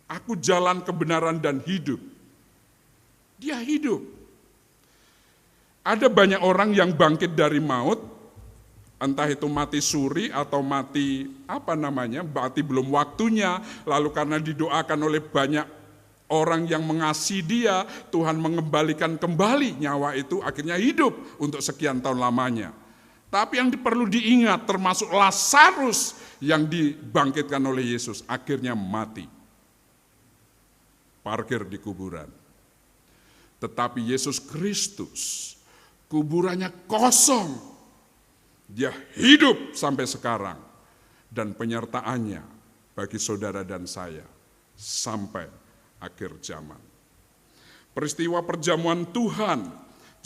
Aku jalan kebenaran dan hidup. Dia hidup. Ada banyak orang yang bangkit dari maut, entah itu mati suri atau mati mati belum waktunya, lalu karena didoakan oleh banyak orang yang mengasihi dia, Tuhan mengembalikan kembali nyawa itu, akhirnya hidup untuk sekian tahun lamanya. Tapi yang perlu diingat, termasuk Lazarus yang dibangkitkan oleh Yesus, akhirnya mati. Parkir di kuburan. Tetapi Yesus Kristus, kuburannya kosong. Dia hidup sampai sekarang. Dan penyertaannya bagi saudara dan saya sampai akhir zaman. Peristiwa perjamuan Tuhan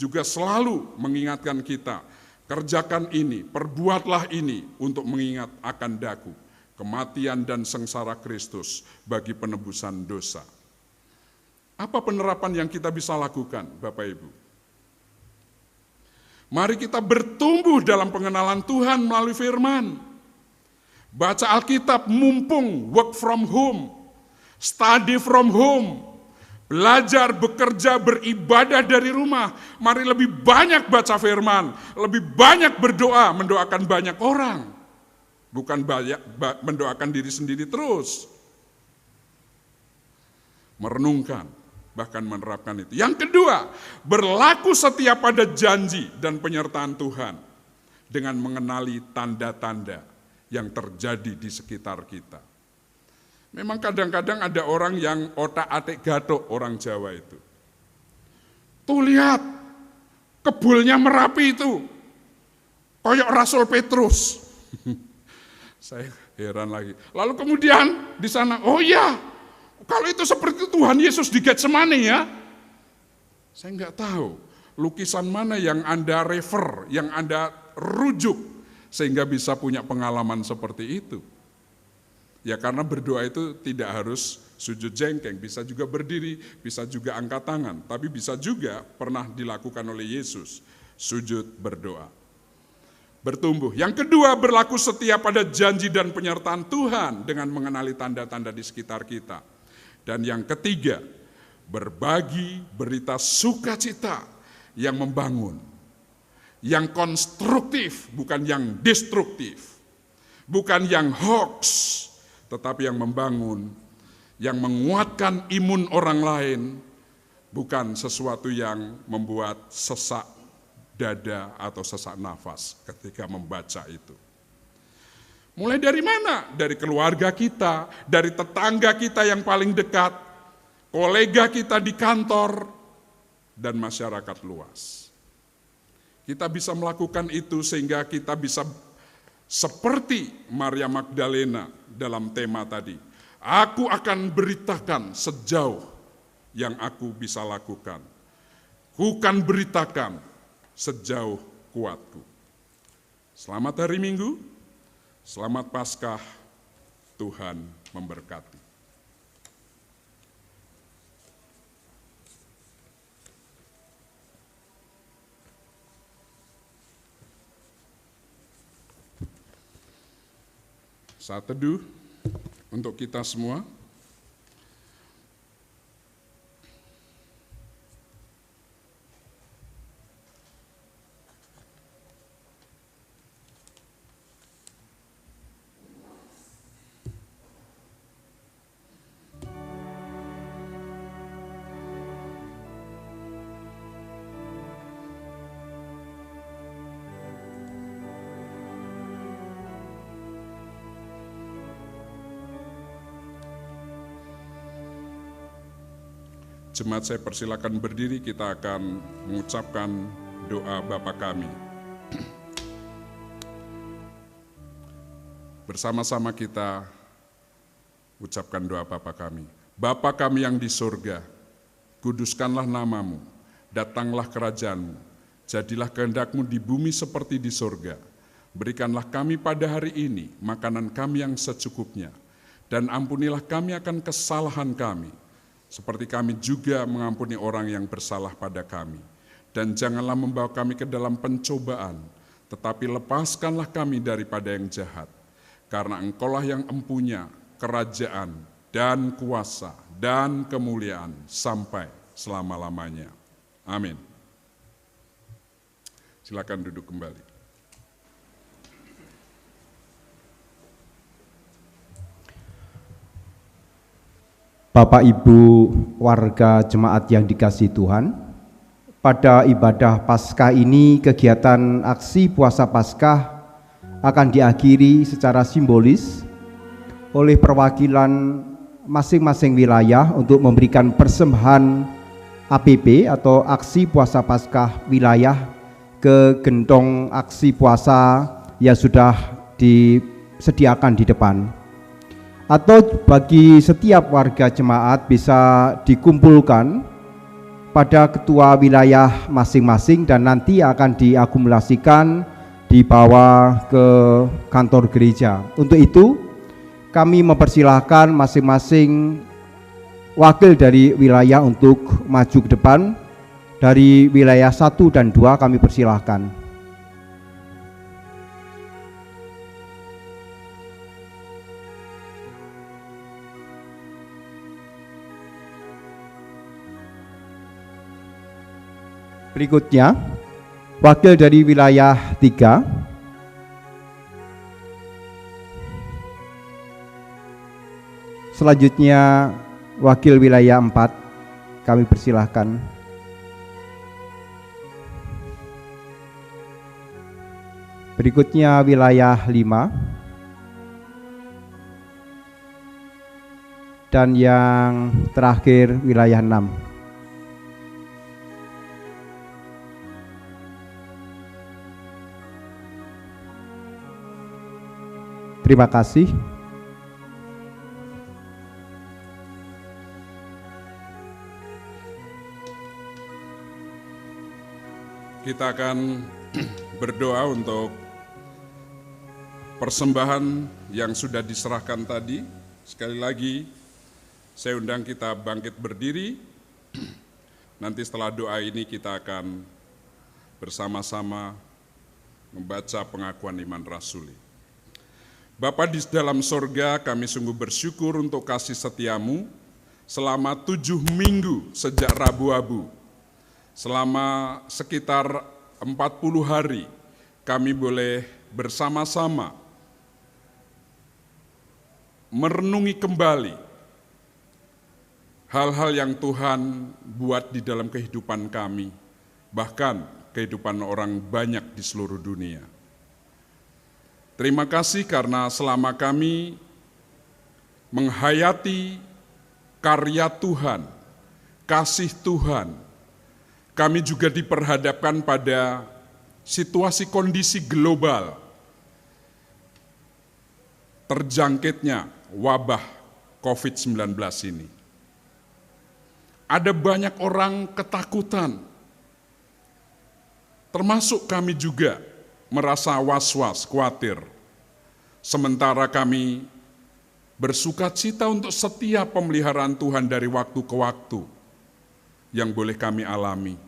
juga selalu mengingatkan kita, kerjakan ini, perbuatlah ini untuk mengingat akan daku, kematian dan sengsara Kristus bagi penebusan dosa. Apa penerapan yang kita bisa lakukan, Bapak Ibu? Mari kita bertumbuh dalam pengenalan Tuhan melalui firman. Baca Alkitab mumpung work from home. Study from home. Belajar, bekerja, beribadah dari rumah. Mari lebih banyak baca firman, lebih banyak berdoa, mendoakan banyak orang. Bukan mendoakan diri sendiri terus. Merenungkan, bahkan menerapkan itu. Yang kedua, berlaku setia pada janji dan penyertaan Tuhan dengan mengenali tanda-tanda yang terjadi di sekitar kita. Memang kadang-kadang ada orang yang otak-atik gathok, orang Jawa itu. Tuh lihat, kebulnya Merapi itu, koyok Rasul Petrus. Saya heran lagi. Lalu kemudian di sana, oh ya, kalau itu seperti Tuhan Yesus di Getsemani ya. Saya nggak tahu lukisan mana yang Anda refer, yang Anda rujuk, sehingga bisa punya pengalaman seperti itu. Ya karena berdoa itu tidak harus sujud jengkeng, bisa juga berdiri, bisa juga angkat tangan, tapi bisa juga pernah dilakukan oleh Yesus, sujud berdoa. Bertumbuh. Yang kedua, berlaku setia pada janji dan penyertaan Tuhan dengan mengenali tanda-tanda di sekitar kita. Dan yang ketiga, berbagi berita sukacita yang membangun, yang konstruktif, bukan yang destruktif, bukan yang hoax, tetapi yang membangun, yang menguatkan imun orang lain, bukan sesuatu yang membuat sesak dada atau sesak nafas ketika membaca itu. Mulai dari mana? Dari keluarga kita, dari tetangga kita yang paling dekat, kolega kita di kantor, dan masyarakat luas. Kita bisa melakukan itu sehingga kita bisa seperti Maria Magdalena dalam tema tadi. Aku akan beritakan sejauh yang aku bisa lakukan. Ku kan beritakan sejauh kuatku. Selamat hari Minggu, selamat Paskah, Tuhan memberkati. Saat teduh untuk kita semua. Jemaat saya persilakan berdiri, kita akan mengucapkan doa Bapa kami. Bersama-sama kita ucapkan doa Bapa kami. Bapa kami yang di surga, kuduskanlah namamu, datanglah kerajaanmu, jadilah kehendak-Mu di bumi seperti di surga. Berikanlah kami pada hari ini makanan kami yang secukupnya, dan ampunilah kami akan kesalahan kami, seperti kami juga mengampuni orang yang bersalah pada kami. Dan janganlah membawa kami ke dalam pencobaan, tetapi lepaskanlah kami daripada yang jahat. Karena Engkaulah yang empunya kerajaan dan kuasa dan kemuliaan sampai selama-lamanya. Amin. Silakan duduk kembali. Bapak Ibu warga jemaat yang dikasihi Tuhan, pada ibadah Paskah ini kegiatan aksi puasa Paskah akan diakhiri secara simbolis oleh perwakilan masing-masing wilayah untuk memberikan persembahan APP atau aksi puasa Paskah wilayah ke gentong aksi puasa yang sudah disediakan di depan. Atau bagi setiap warga jemaat bisa dikumpulkan pada ketua wilayah masing-masing dan nanti akan diakumulasikan dibawa ke kantor gereja. Untuk itu kami mempersilahkan masing-masing wakil dari wilayah untuk maju ke depan. Dari wilayah 1 dan 2 kami persilahkan. Berikutnya, wakil dari wilayah 3. Selanjutnya, wakil wilayah 4. Kami persilahkan. Berikutnya wilayah 5. Dan yang terakhir wilayah 6. Terima kasih. Kita akan berdoa untuk persembahan yang sudah diserahkan tadi. Sekali lagi, saya undang kita bangkit berdiri. Nanti setelah doa ini kita akan bersama-sama membaca pengakuan iman rasuli. Bapa di dalam sorga, kami sungguh bersyukur untuk kasih setiamu selama 7 minggu sejak Rabu Abu. Selama sekitar 40 hari kami boleh bersama-sama merenungi kembali hal-hal yang Tuhan buat di dalam kehidupan kami, bahkan kehidupan orang banyak di seluruh dunia. Terima kasih karena selama kami menghayati karya Tuhan, kasih Tuhan, kami juga diperhadapkan pada situasi kondisi global, terjangkitnya wabah COVID-19 ini. Ada banyak orang ketakutan, termasuk kami juga merasa was-was, khawatir. Sementara kami bersukacita untuk setiap pemeliharaan Tuhan dari waktu ke waktu yang boleh kami alami.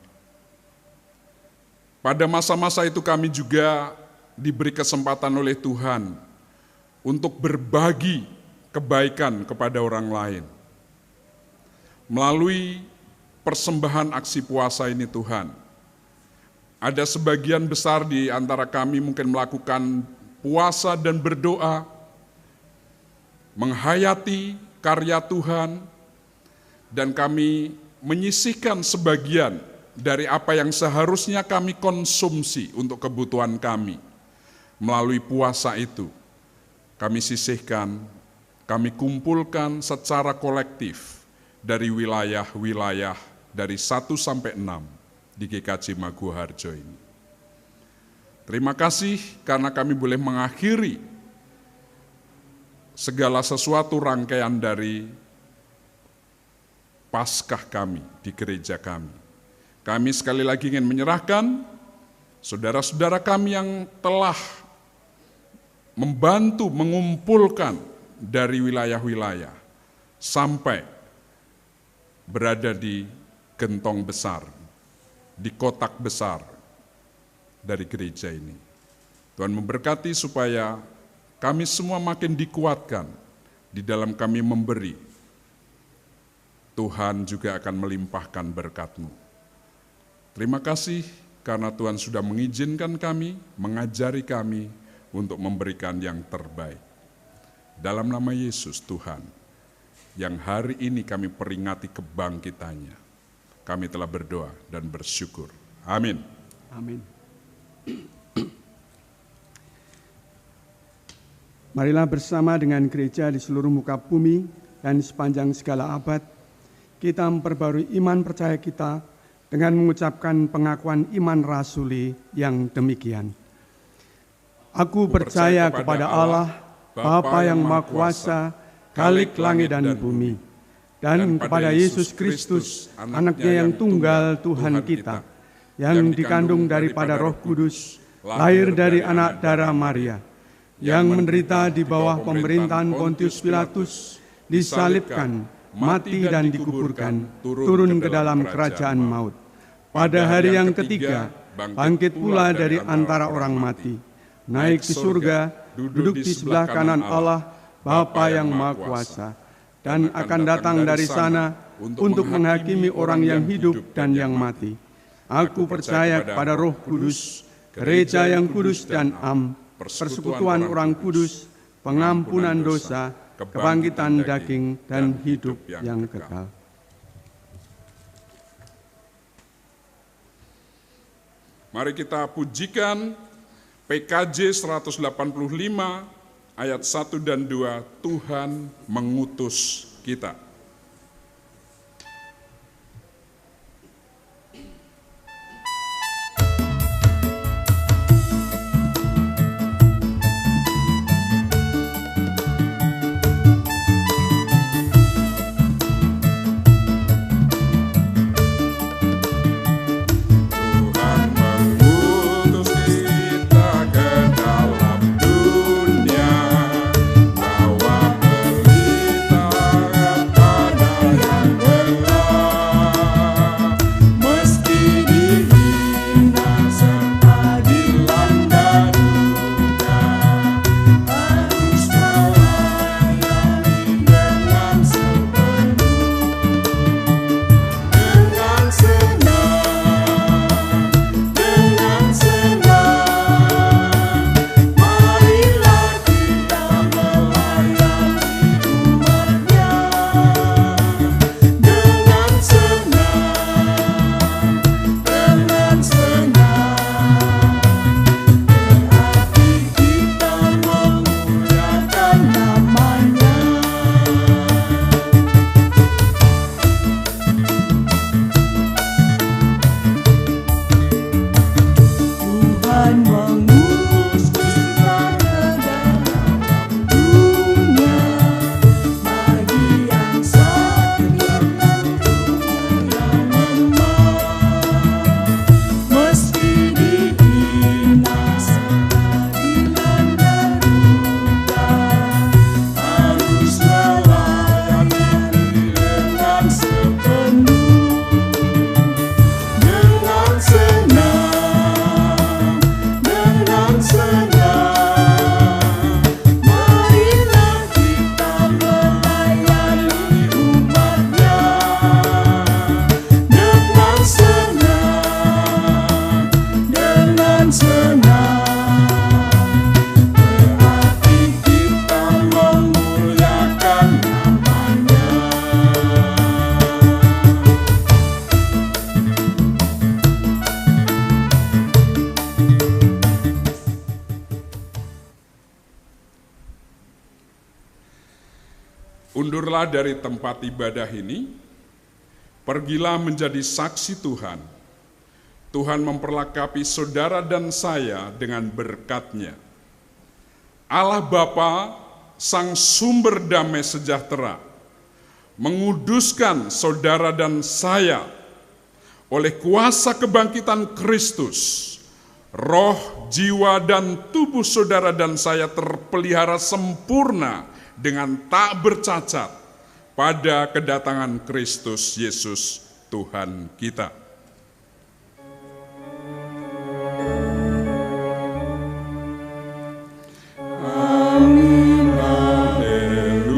Pada masa-masa itu kami juga diberi kesempatan oleh Tuhan untuk berbagi kebaikan kepada orang lain. Melalui persembahan aksi puasa ini Tuhan, ada sebagian besar di antara kami mungkin melakukan puasa dan berdoa, menghayati karya Tuhan, dan kami menyisihkan sebagian dari apa yang seharusnya kami konsumsi untuk kebutuhan kami. Melalui puasa itu, kami sisihkan, kami kumpulkan secara kolektif dari wilayah-wilayah dari 1 sampai 6 di GKJ Maguwoharjo ini. Terima kasih karena kami boleh mengakhiri segala sesuatu rangkaian dari Paskah kami di gereja kami. Kami sekali lagi ingin menyerahkan saudara-saudara kami yang telah membantu mengumpulkan dari wilayah-wilayah sampai berada di gentong besar, di kotak besar dari gereja ini. Tuhan memberkati supaya kami semua makin dikuatkan di dalam kami memberi. Tuhan juga akan melimpahkan berkat-Mu. Terima kasih karena Tuhan sudah mengizinkan kami, mengajari kami untuk memberikan yang terbaik. Dalam nama Yesus Tuhan, yang hari ini kami peringati kebangkitannya, kami telah berdoa dan bersyukur. Amin. Amin. Marilah bersama dengan gereja di seluruh muka bumi dan sepanjang segala abad, kita memperbarui iman percaya kita dengan mengucapkan pengakuan iman rasuli yang demikian. Aku percaya kepada Allah, Bapa yang Maha Kuasa, Khalik langit dan bumi, dan kepada Yesus Kristus, anaknya yang tunggal Tuhan kita, yang dikandung daripada Roh Kudus, lahir dari anak darah Maria, yang menderita di bawah pemerintahan Pontius Pilatus, disalibkan, mati dan dikuburkan, turun ke dalam kerajaan maut. Pada hari yang ketiga, bangkit pula dari antara orang mati, naik ke surga, duduk di sebelah kanan Allah, Bapa yang Maha Kuasa, dan akan datang dari sana untuk menghakimi orang yang hidup dan yang mati. Aku percaya kepada Roh Kudus, gereja yang kudus dan am, persekutuan orang kudus, pengampunan dosa, kebangkitan daging, dan hidup yang kekal. Mari kita pujikan PKJ 185 ayat 1 dan 2, Tuhan mengutus kita. Undurlah dari tempat ibadah ini, pergilah menjadi saksi Tuhan. Tuhan memperlengkapi saudara dan saya dengan berkat-Nya. Allah Bapa, Sang Sumber Damai Sejahtera, menguduskan saudara dan saya oleh kuasa kebangkitan Kristus. Roh, jiwa, dan tubuh saudara dan saya terpelihara sempurna dengan tak bercacat pada kedatangan Kristus Yesus Tuhan kita. Amin, haleluya.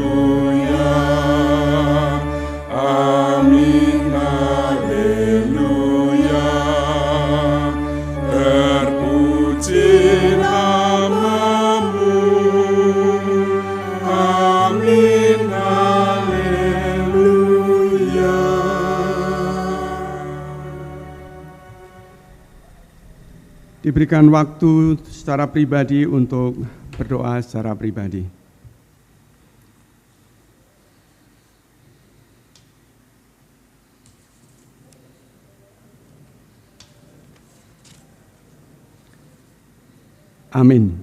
Amin, haleluya. Terpuji namamu. Amin, haleluya. Diberikan waktu secara pribadi untuk berdoa secara pribadi. Amin.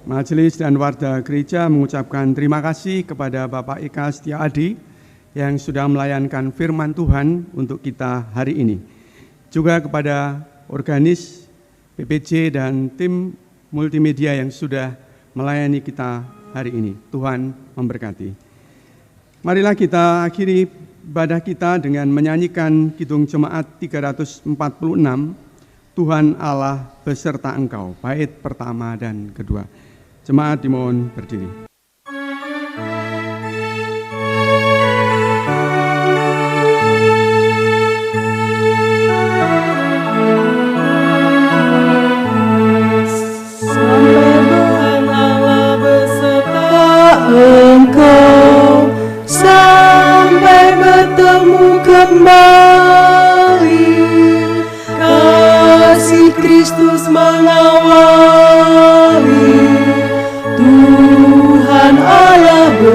Majelis dan warga gereja mengucapkan terima kasih kepada Bapak Eka Setiaadi yang sudah melayankan firman Tuhan untuk kita hari ini. Juga kepada organis PPJ dan tim multimedia yang sudah melayani kita hari ini. Tuhan memberkati. Marilah kita akhiri ibadah kita dengan menyanyikan Kidung Jemaat 346, Tuhan Allah beserta Engkau, bait pertama dan kedua. Jemaat dimohon berdiri.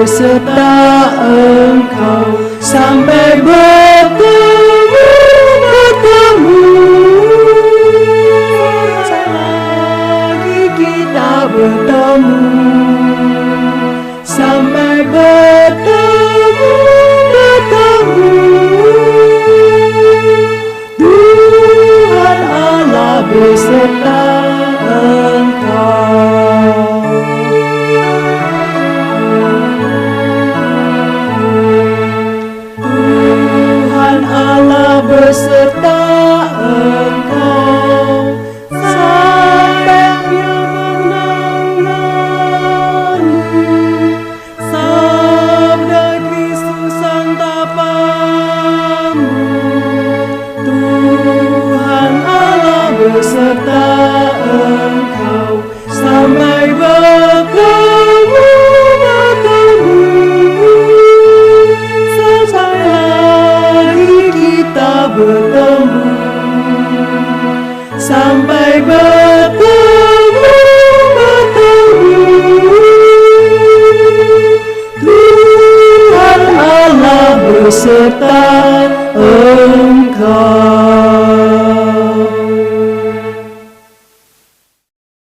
beserta Engkau sampai bertemu lagi kita bertemu sampai bertemu Tuhan Allah beserta Engkau. Tuhan Allah beserta Engkau sampai Dia menangani sabda Kristus santapanmu. Tuhan Allah beserta Engkau sampai bertemu sampai lagi kita bertemu sampai bertemu Tuhan Allah beserta Engkau.